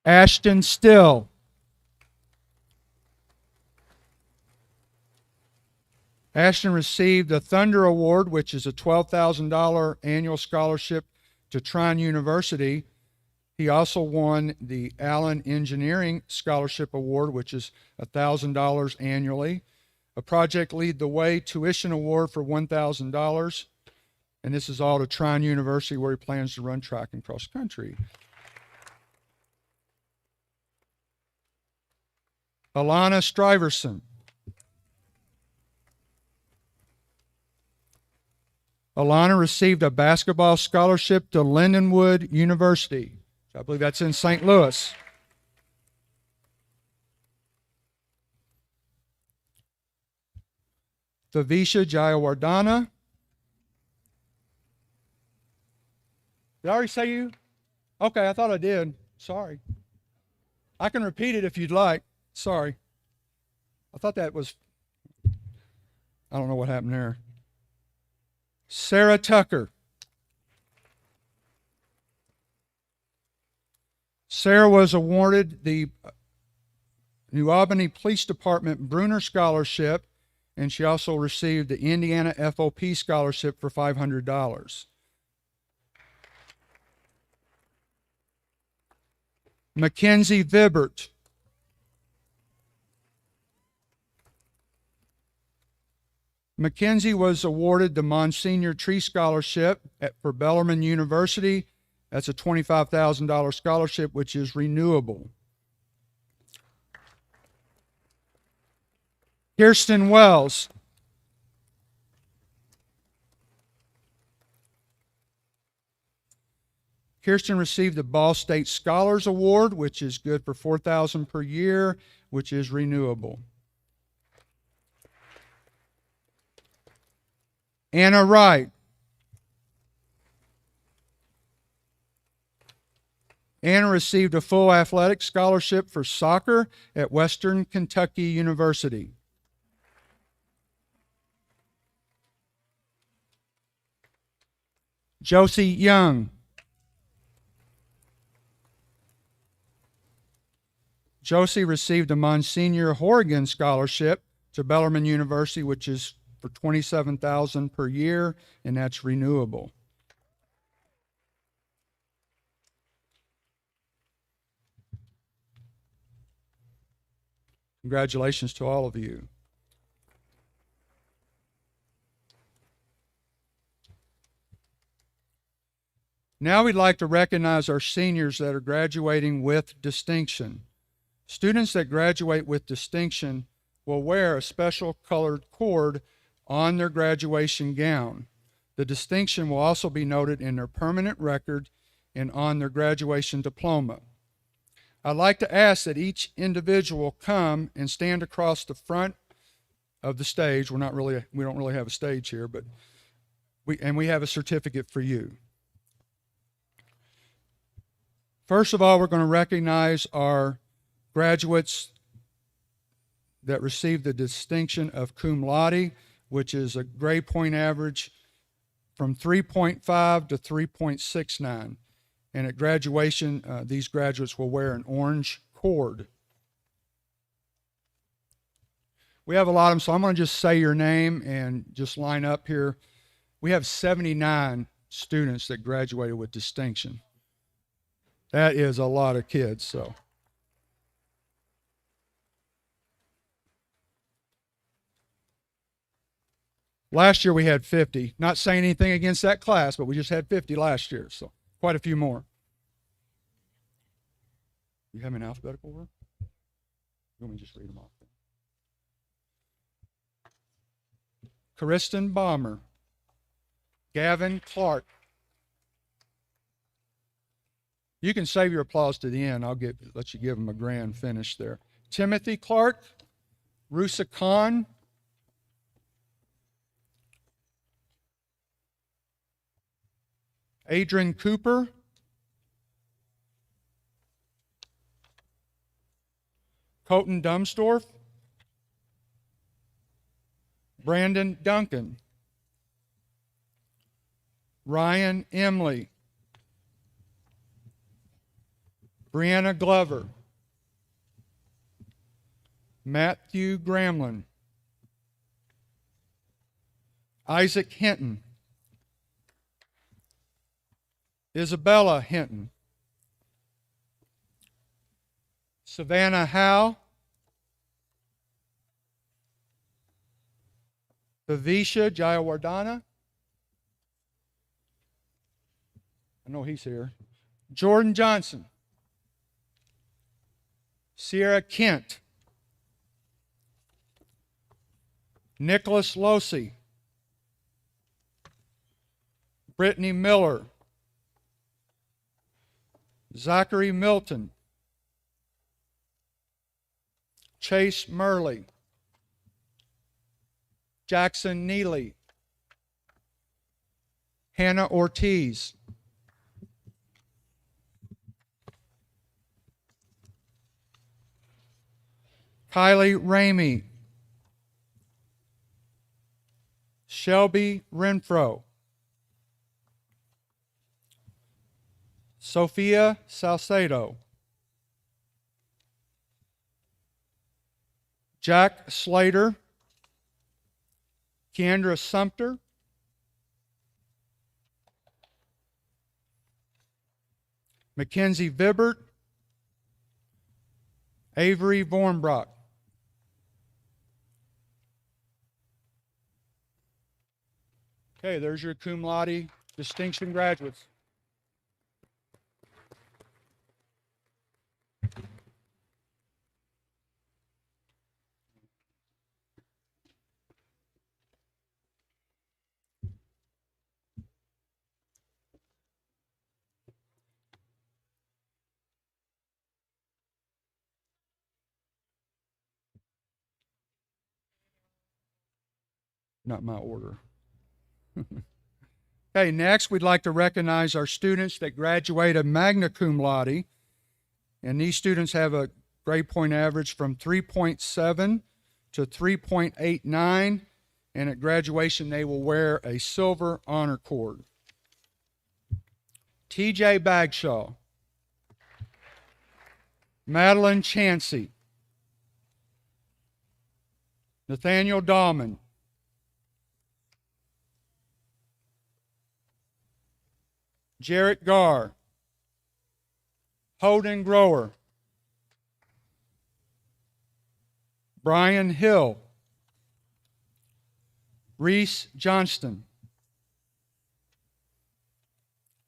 Ashton Still. Ashton received the Thunder Award, which is a $12,000 annual scholarship to Trine University. He also won the Allen Engineering Scholarship Award, which is $1,000 annually. A Project Lead the Way Tuition Award for $1,000. And this is all to Trine University, where he plans to run track and cross country. Alana Stuyverson. Alana received a basketball scholarship to Lindenwood University. I believe that's in St. Louis. Vavisha Jayawardana. Did I already say you? Okay, I thought I did. Sorry. I can repeat it if you'd like. Sorry. I thought that was, I don't know what happened there. Sarah Tucker. Sarah was awarded the New Albany Police Department Bruner Scholarship, and she also received the Indiana FOP Scholarship for $500. Mackenzie Vibert. Mackenzie was awarded the Monsignor Tree Scholarship for Bellarmine University. That's a $25,000 scholarship, which is renewable. Kirsten Wells. Kirsten received the Ball State Scholars Award, which is good for $4,000 per year, which is renewable. Anna Wright. Anna received a full athletic scholarship for soccer at Western Kentucky University. Josie Young. Josie received a Monsignor Horrigan Scholarship to Bellarmine University, which is for $27,000 per year, and that's renewable. Congratulations to all of you. Now we'd like to recognize our seniors that are graduating with distinction. Students that graduate with distinction will wear a special colored cord on their graduation gown. The distinction will also be noted in their permanent record and on their graduation diploma. I'd like to ask that each individual come and stand across the front of the stage. We don't really have a stage here, but we have a certificate for you. First of all, we're going to recognize our graduates that received the distinction of cum laude, which is a grade point average from 3.5 to 3.69. And at graduation, these graduates will wear an orange cord. We have a lot of them, so I'm going to just say your name and just line up here. We have 79 students that graduated with distinction. That is a lot of kids, so. Last year we had 50. Not saying anything against that class, but we just had 50 last year, so quite a few more. You have them in alphabetical order? You want me to just read them off? Kristen Balmer, Gavin Clark. You can save your applause to the end. I'll let you give them a grand finish there. Timothy Clark, Rusa Khan, Adrian Cooper, Colton Dumsdorf, Brandon Duncan, Ryan Emley, Brianna Glover, Matthew Gramlin, Isaac Hinton, Isabella Hinton, Savannah Howe, Vivisha Jayawardana, I know he's here, Jordan Johnson, Sierra Kent, Nicholas Losey, Brittany Miller, Zachary Milton, Chase Murley, Jackson Neely, Hannah Ortiz, Kylie Ramey, Shelby Renfro, Sophia Salcedo, Jack Slater, Keandra Sumter, Mackenzie Vibbert, Avery Vornbrock. Okay, there's your cum laude distinction graduates. Not my order. Okay, next we'd like to recognize our students that graduated magna cum laude. And these students have a grade point average from 3.7 to 3.89. And at graduation, they will wear a silver honor cord. TJ Bagshaw, Madeline Chansey, Nathaniel Dahlman, Jarrett Garr, Holden Grower, Brian Hill, Reese Johnston,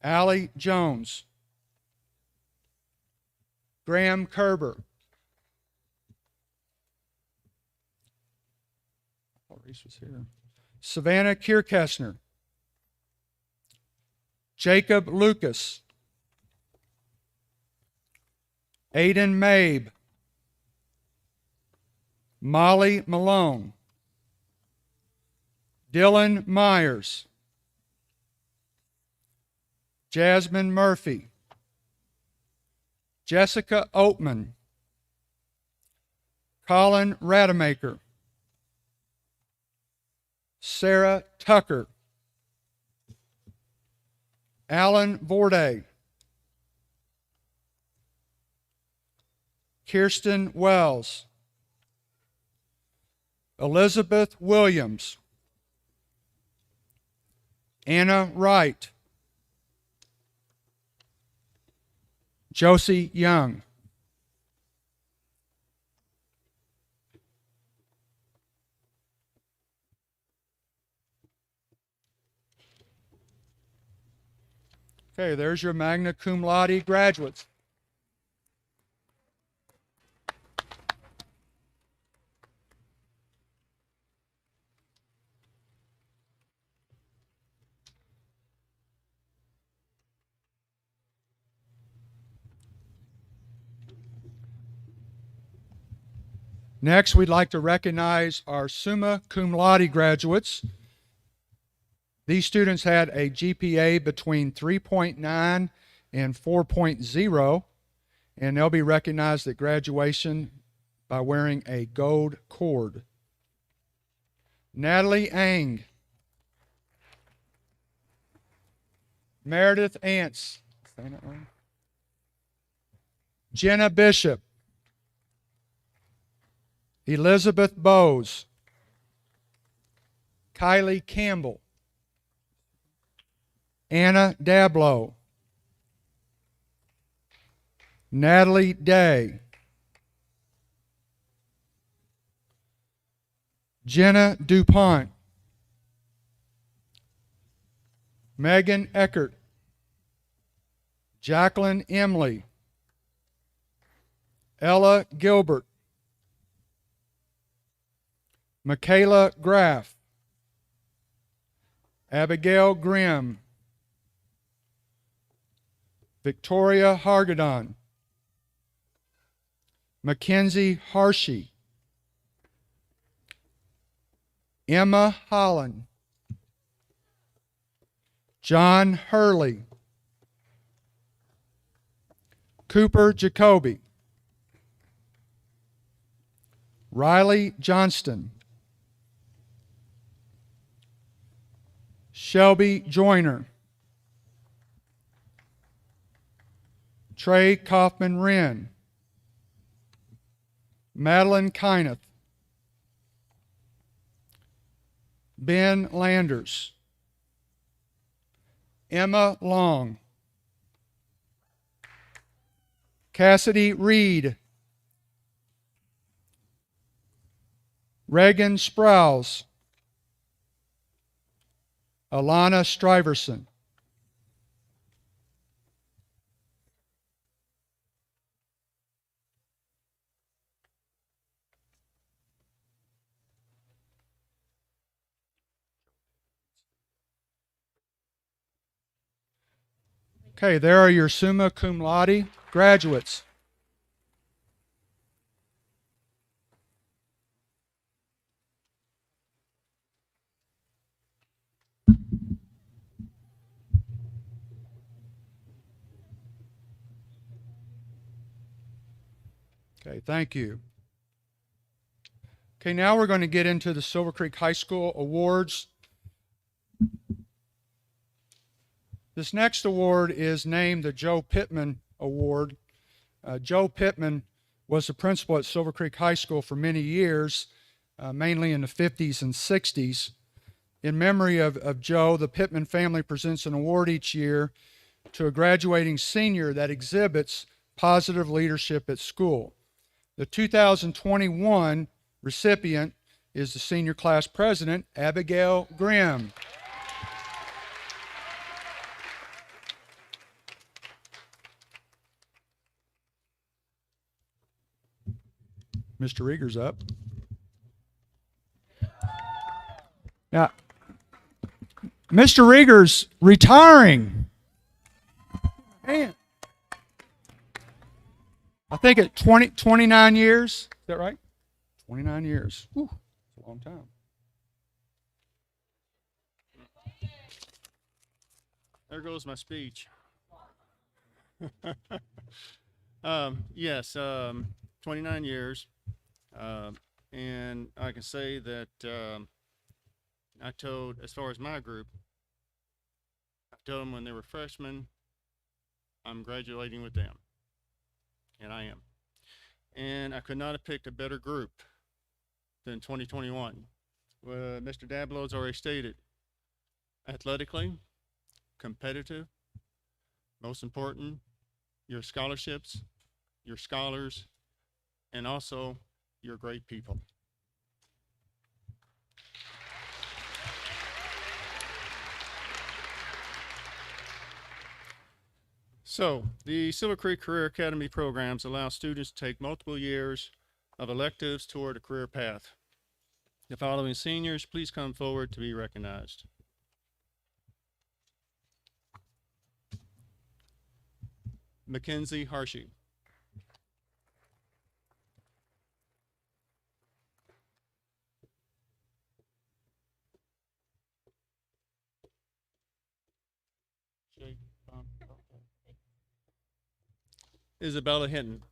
Allie Jones, Graham Kerber, oh, Reese was here, Savannah Kierkessner, Jacob Lucas, Aiden Mabe, Molly Malone, Dylan Myers, Jasmine Murphy, Jessica Oatman, Colin Rademacher, Sarah Tucker, Alan Vorday, Kirsten Wells, Elizabeth Williams, Anna Wright, Josie Young. Okay, there's your magna cum laude graduates. Next, we'd like to recognize our summa cum laude graduates. These students had a GPA between 3.9 and 4.0, and they'll be recognized at graduation by wearing a gold cord. Natalie Ang, Meredith Ants, saying that right? Jenna Bishop, Elizabeth Bowes, Kylie Campbell, Anna Dablow, Natalie Day, Jenna DuPont, Megan Eckert, Jacqueline Emily, Ella Gilbert, Michaela Graff, Abigail Grimm, Victoria Hargadon, Mackenzie Harshy, Emma Holland, John Hurley, Cooper Jacoby, Riley Johnston, Shelby Joyner, Trey Kaufman Wren, Madeline Kyneth, Ben Landers, Emma Long, Cassidy Reed, Reagan Sprouse, Alana Stuyverson, okay, there are your summa cum laude graduates. Okay, thank you. Okay, now we're going to get into the Silver Creek High School awards. This next award is named the Joe Pittman Award. Joe Pittman was the principal at Silver Creek High School for many years, mainly in the 50s and 60s. In memory of Joe, the Pittman family presents an award each year to a graduating senior that exhibits positive leadership at school. The 2021 recipient is the senior class president, Abigail Grimm. Mr. Rieger's up. Now, Mr. Rieger's retiring. Man. I think at 29 years. Is that right? 29 years. Whew, that's a long time. There goes my speech. Yes, 29 years. And I can say that I told, as far as my group, I told them when they were freshmen, I'm graduating with them. And I am. And I could not have picked a better group than 2021. Mr. Dablow's already stated, athletically, competitive, most important, your scholarships, your scholars, and also your great people. So, the Silver Creek Career Academy programs allow students to take multiple years of electives toward a career path. The following seniors, please come forward to be recognized. Mackenzie Harshy. Isabella Hinton.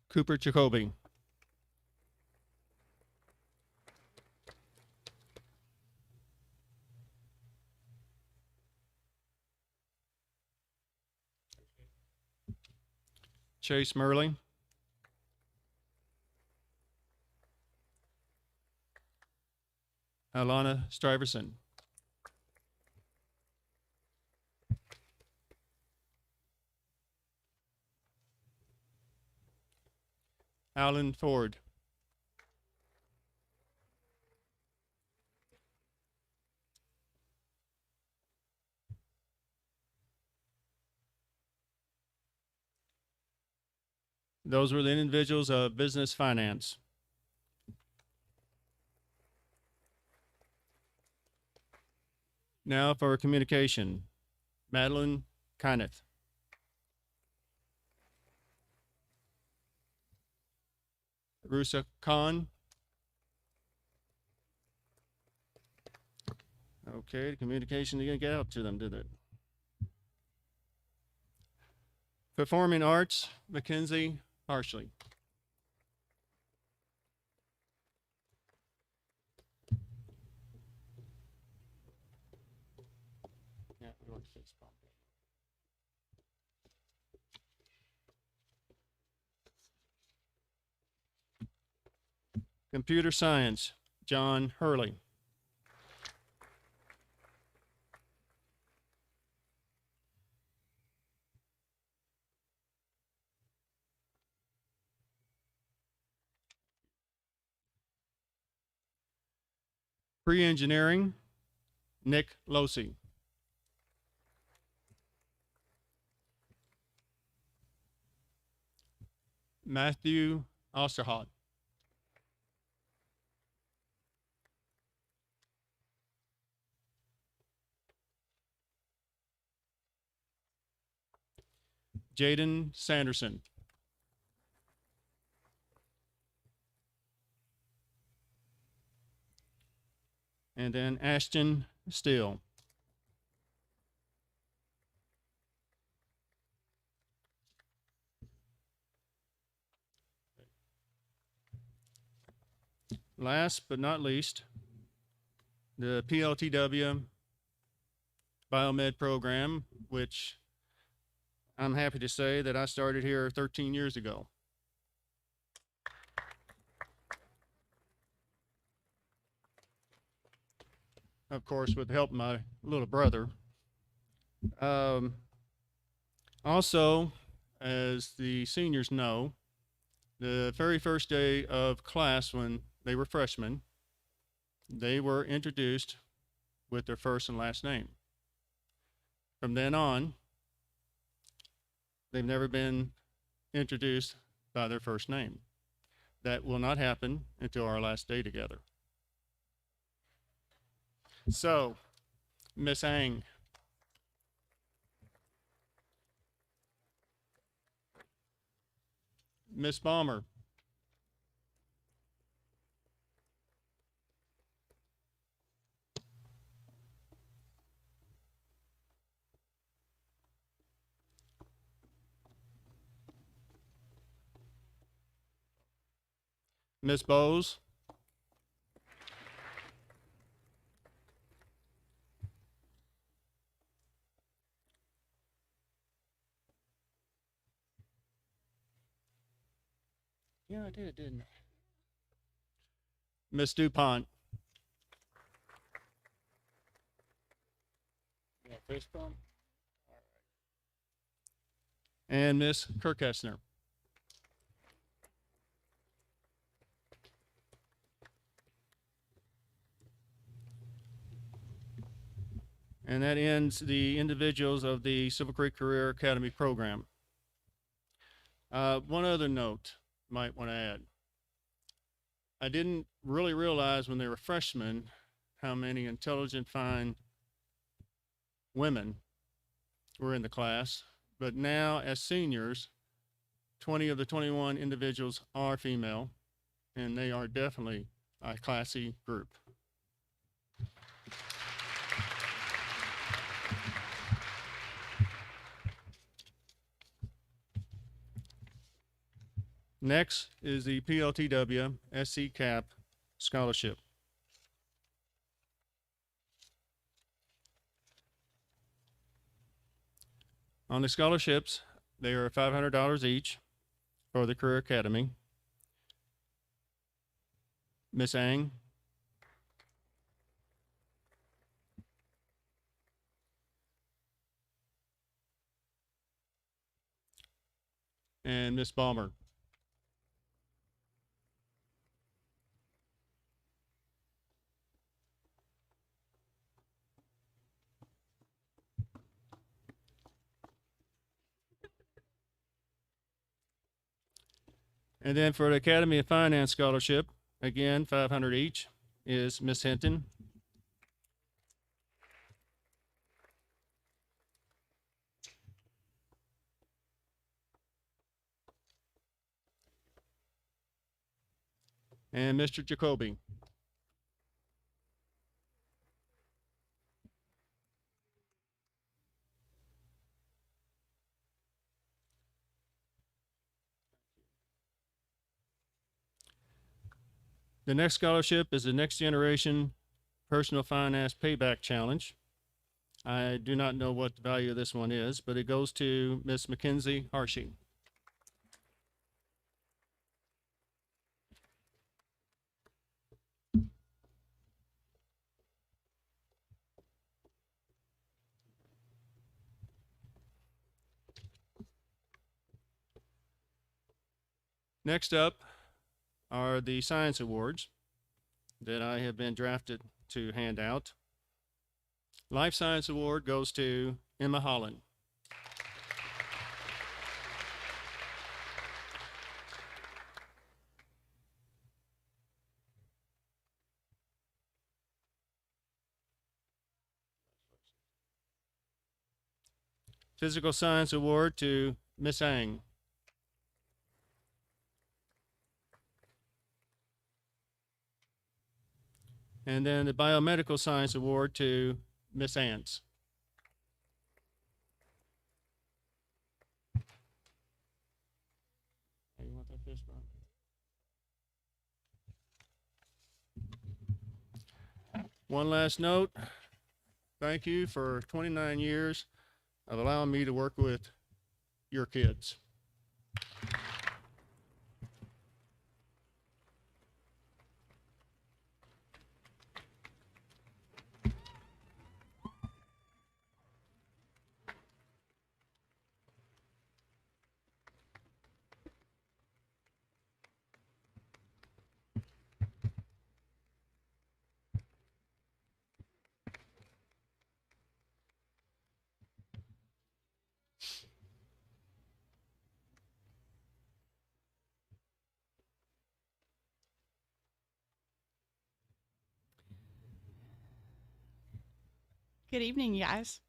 Cooper Jacoby. Chase Murley, Alana Stuyvesant, Alan Ford, those were the individuals of business finance. Now for communication, Madeline Kyneth, Rusa Khan. Okay, the communication didn't get out to them, did it? Performing arts, Mackenzie Harshley. Computer science, John Hurley. Pre-engineering, Nick Losey. Matthew Osterhout. Jaden Sanderson. And then Ashton Steele. Last but not least, the PLTW Biomed program, which I'm happy to say that I started here 13 years ago. Of course, with the help of my little brother. Also, as the seniors know, the very first day of class when they were freshmen, they were introduced with their first and last name. From then on, they've never been introduced by their first name. That will not happen until our last day together. So, Miss Ang. Miss Balmer. Miss Bowes. Yeah, I did, didn't I? Miss DuPont. Yeah, fist bump. All right. And Miss Kirkessner. And that ends the individuals of the Silver Creek Career Academy program. One other note might want to add. I didn't really realize when they were freshmen how many intelligent, fine women were in the class, but now as seniors, 20 of the 21 individuals are female, and they are definitely a classy group. Next is the PLTW SC CAP scholarship. On the scholarships, they are $500 each. for the Career Academy. Miss Ang. And Miss Balmer. And then for the Academy of Finance Scholarship, again, $500 each, is Miss Hinton. And Mr. Jacoby. The next scholarship is the Next Generation Personal Finance Payback Challenge. I do not know what the value of this one is, but it goes to Miss Mackenzie Harshy. Next up are the science awards that I have been drafted to hand out. Life Science Award goes to Emma Holland. Physical Science Award to Miss Ang. And then the Biomedical Science Award to Miss Ants. Hey, you want that fish bone? One last note. Thank you for 29 years of allowing me to work with your kids. Good evening, you guys.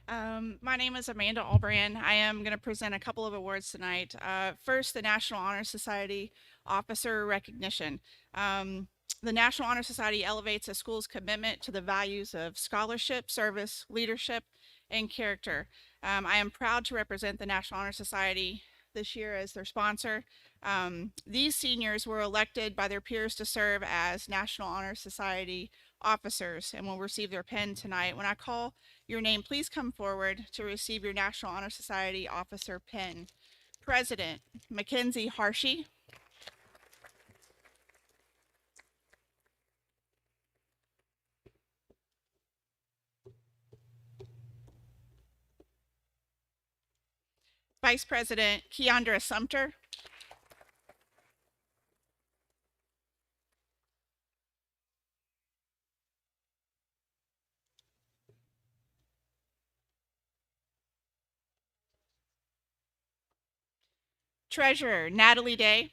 My name is Amanda Albran. I am going to present a couple of awards tonight. First, the National Honor Society Officer Recognition. The National Honor Society elevates a school's commitment to the values of scholarship, service, leadership, and character. I am proud to represent the National Honor Society this year as their sponsor. These seniors were elected by their peers to serve as National Honor Society officers and will receive their pin tonight. When I call your name, please come forward to receive your National Honor Society officer pin. President Mackenzie Harshy. Vice President Keandra Sumter. Treasurer Natalie Day.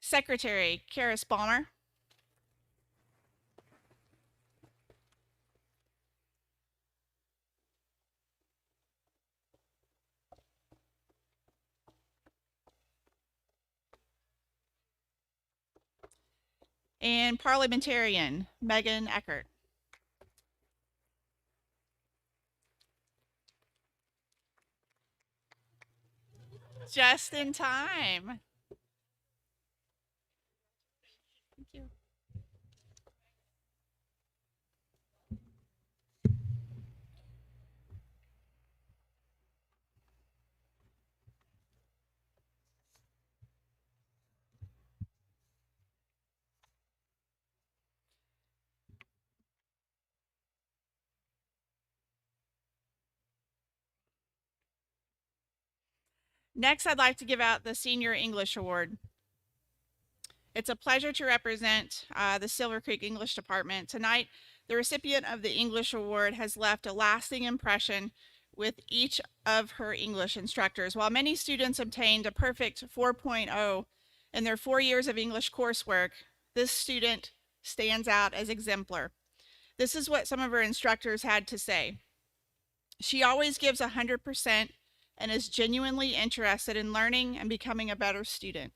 Secretary Karis Balmer. And parliamentarian Megan Eckert. Just in time. Thank you. Next, I'd like to give out the Senior English Award. It's a pleasure to represent the Silver Creek English Department. Tonight, the recipient of the English Award has left a lasting impression with each of her English instructors. While many students obtained a perfect 4.0 in their 4 years of English coursework, this student stands out as exemplar. This is what some of her instructors had to say. She always gives 100% and is genuinely interested in learning and becoming a better student.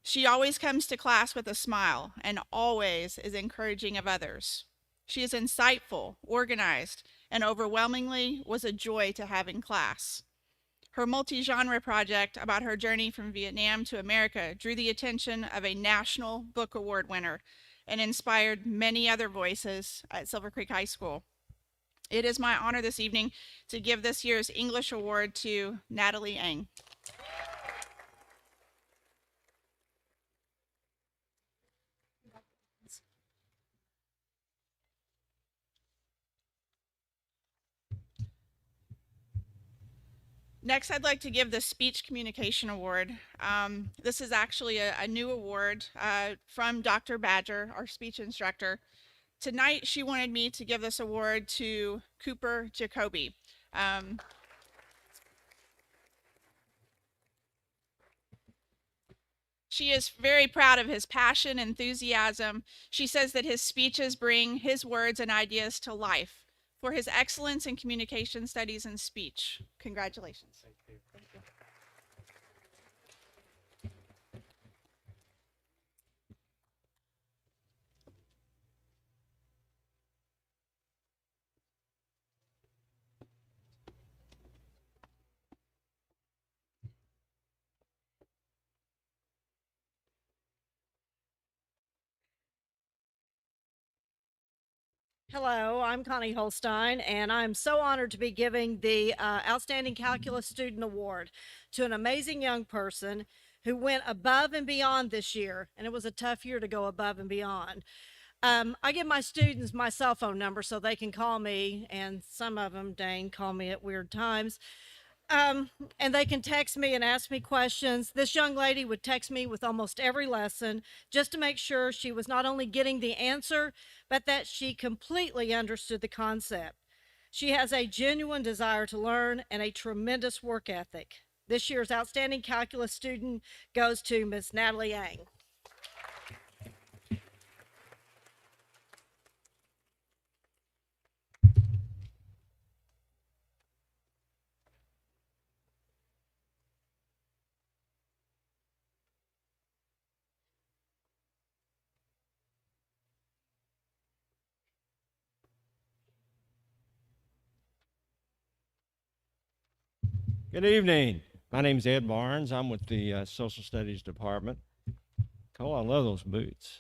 She always comes to class with a smile and always is encouraging of others. She is insightful, organized, and overwhelmingly was a joy to have in class. Her multi-genre project about her journey from Vietnam to America drew the attention of a National Book Award winner and inspired many other voices at Silver Creek High School. It is my honor this evening to give this year's English Award to Natalie Eng. Next, I'd like to give the Speech Communication Award. This is actually a new award from Dr. Badger, our speech instructor. Tonight, she wanted me to give this award to Cooper Jacoby. She is very proud of his passion, enthusiasm. She says that his speeches bring his words and ideas to life. For his excellence in communication studies and speech. Congratulations. Thank you. Thank you. Hello, I'm Connie Holstein, and I'm so honored to be giving the Outstanding Calculus Student Award to an amazing young person who went above and beyond this year, and it was a tough year to go above and beyond. I give my students my cell phone number so they can call me, and some of them, dang, call me at weird times. And they can text me and ask me questions. This young lady would text me with almost every lesson just to make sure she was not only getting the answer, but that she completely understood the concept. She has a genuine desire to learn and a tremendous work ethic. This year's Outstanding Calculus student goes to Miss Natalie Eng. Good evening. My name's Ed Barnes. I'm with the Social Studies Department. Cole, I love those boots.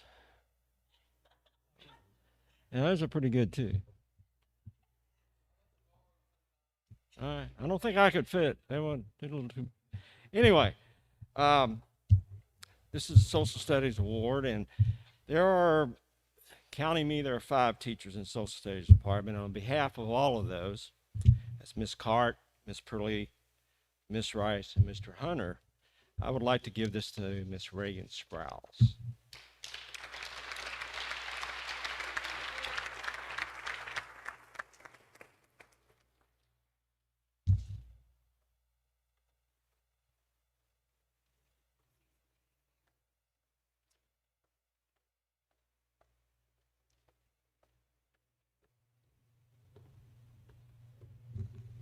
And those are pretty good too. All right. I don't think I could fit. They were a little too. Anyway, this is the Social Studies Award, and there are, counting me, there are 5 teachers in Social Studies Department. On behalf of all of those, that's Miss Cart, Miss Purley, Miss Rice, and Mr. Hunter, I would like to give this to Miss Reagan Sprouse.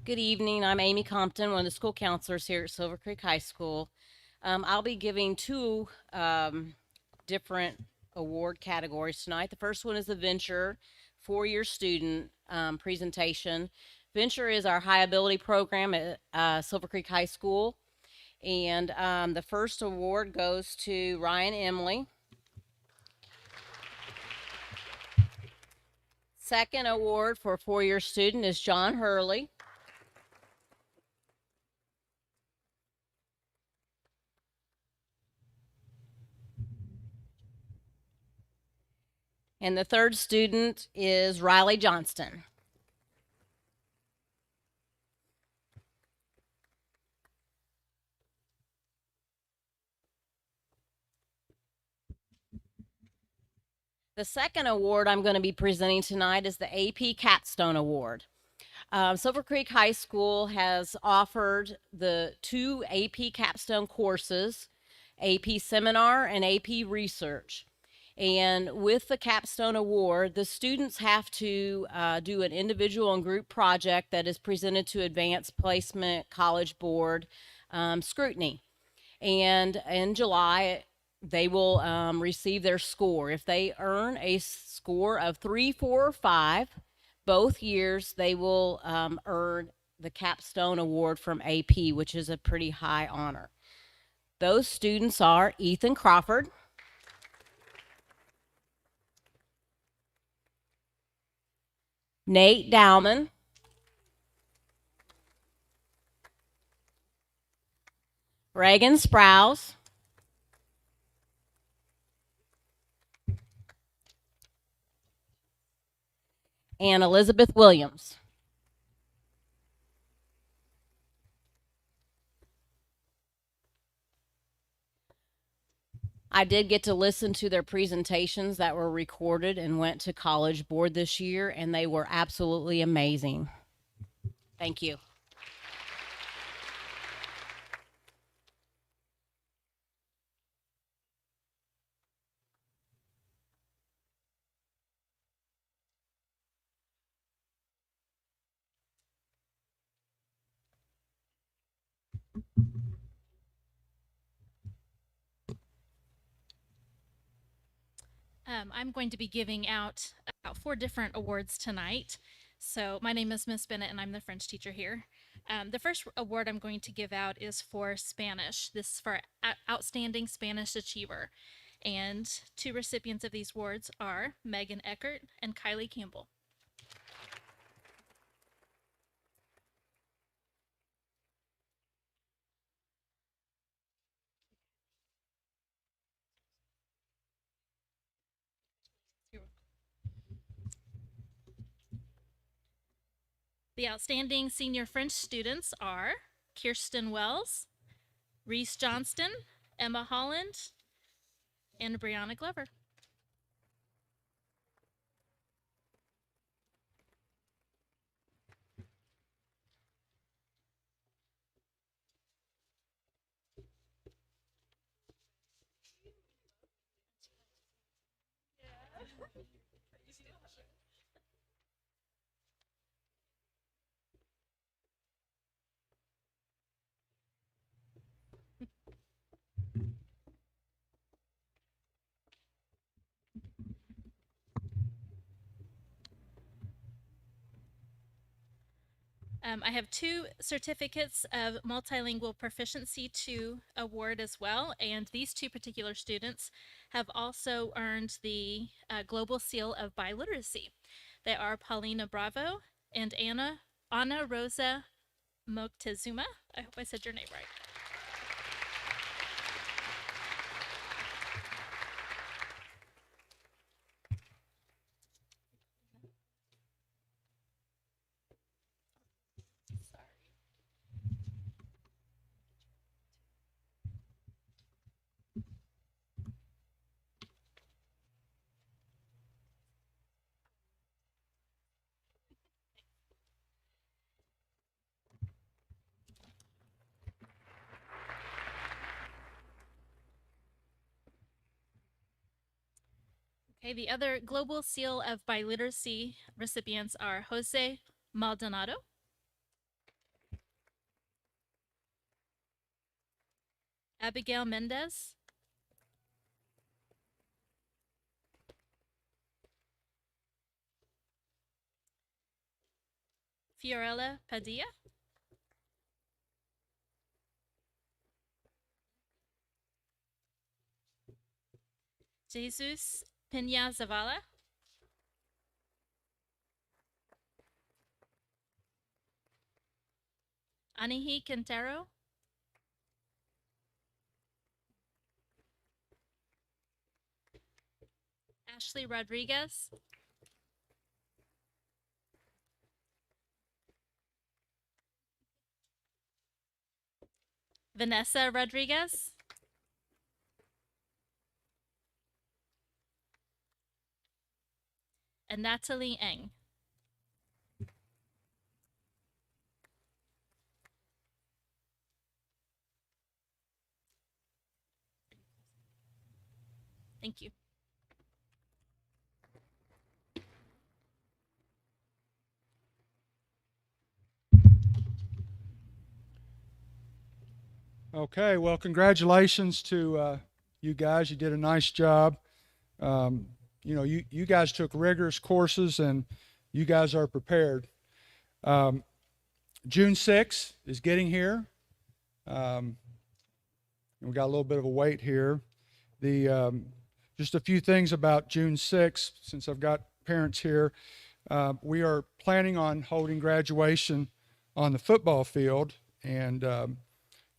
Good evening. I'm Amy Compton, one of the school counselors here at Silver Creek High School. I'll be giving 2 different award categories tonight. The first one is the Venture 4-year student presentation. Venture is our high ability program at Silver Creek High School. And the first award goes to Ryan Emily. Second award for a 4-year student is John Hurley. And the third student is Riley Johnston. The second award I'm going to be presenting tonight is the AP Capstone Award. Silver Creek High School has offered the 2 AP Capstone courses, AP Seminar and AP Research. And with the Capstone Award, the students have to do an individual and group project that is presented to Advanced Placement College Board scrutiny. And in July, they will receive their score. If they earn a score of 3, 4, or 5, both years they will earn the Capstone Award from AP, which is a pretty high honor. Those students are Ethan Crawford, Nate Dowman, Reagan Sprouse, and Elizabeth Williams. I did get to listen to their presentations that were recorded and went to College Board this year, and they were absolutely amazing. Thank you. I'm going to be giving out about 4 different awards tonight. So my name is Miss Bennett and I'm the French teacher here. The first award I'm going to give out is for Spanish. This is for Outstanding Spanish Achiever. And 2 recipients of these awards are Megan Eckert and Kylie Campbell. The outstanding senior French students are Kirsten Wells, Reese Johnston, Emma Holland, and Brianna Glover. I have 2 certificates of multilingual proficiency to award as well, and these 2 particular students have also earned the Global Seal of Biliteracy. They are Paulina Bravo and Anna Rosa Moctezuma. I hope I said your name right. Okay, the other Global Seal of Biliteracy recipients are Jose Maldonado, Abigail Mendez, Fiorella Padilla, Jesus Pena Zavala, Anihi Quintero, Ashley Rodriguez, Vanessa Rodriguez, and Natalie Eng. Thank you. Okay, well, congratulations to you guys. You did a nice job. You know, you guys took rigorous courses and you guys are prepared. June 6th is getting here. We got a little bit of a wait here. Just a few things about June 6th, since I've got parents here. We are planning on holding graduation on the football field, and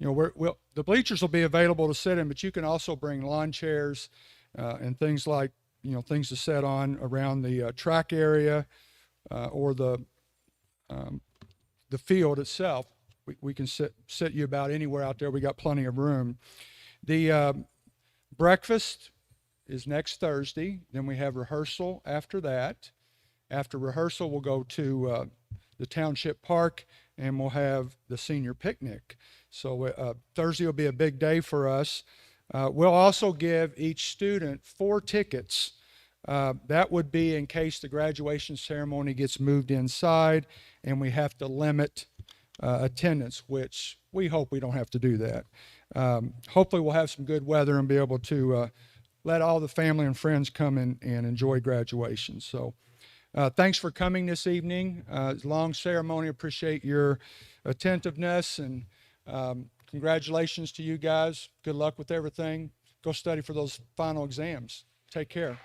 you know, the bleachers will be available to sit in, but you can also bring lawn chairs and things like, you know, things to sit on around the track area or the field itself. We can sit you about anywhere out there. We got plenty of room. The breakfast is next Thursday. Then we have rehearsal after that. After rehearsal, we'll go to the township park and we'll have the senior picnic. So Thursday will be a big day for us. We'll also give each student 4 tickets. That would be in case the graduation ceremony gets moved inside and we have to limit attendance, which we hope we don't have to do that. Hopefully we'll have some good weather and be able to let all the family and friends come in and enjoy graduation. So thanks for coming this evening. It's a long ceremony. Appreciate your attentiveness, and congratulations to you guys. Good luck with everything. Go study for those final exams. Take care.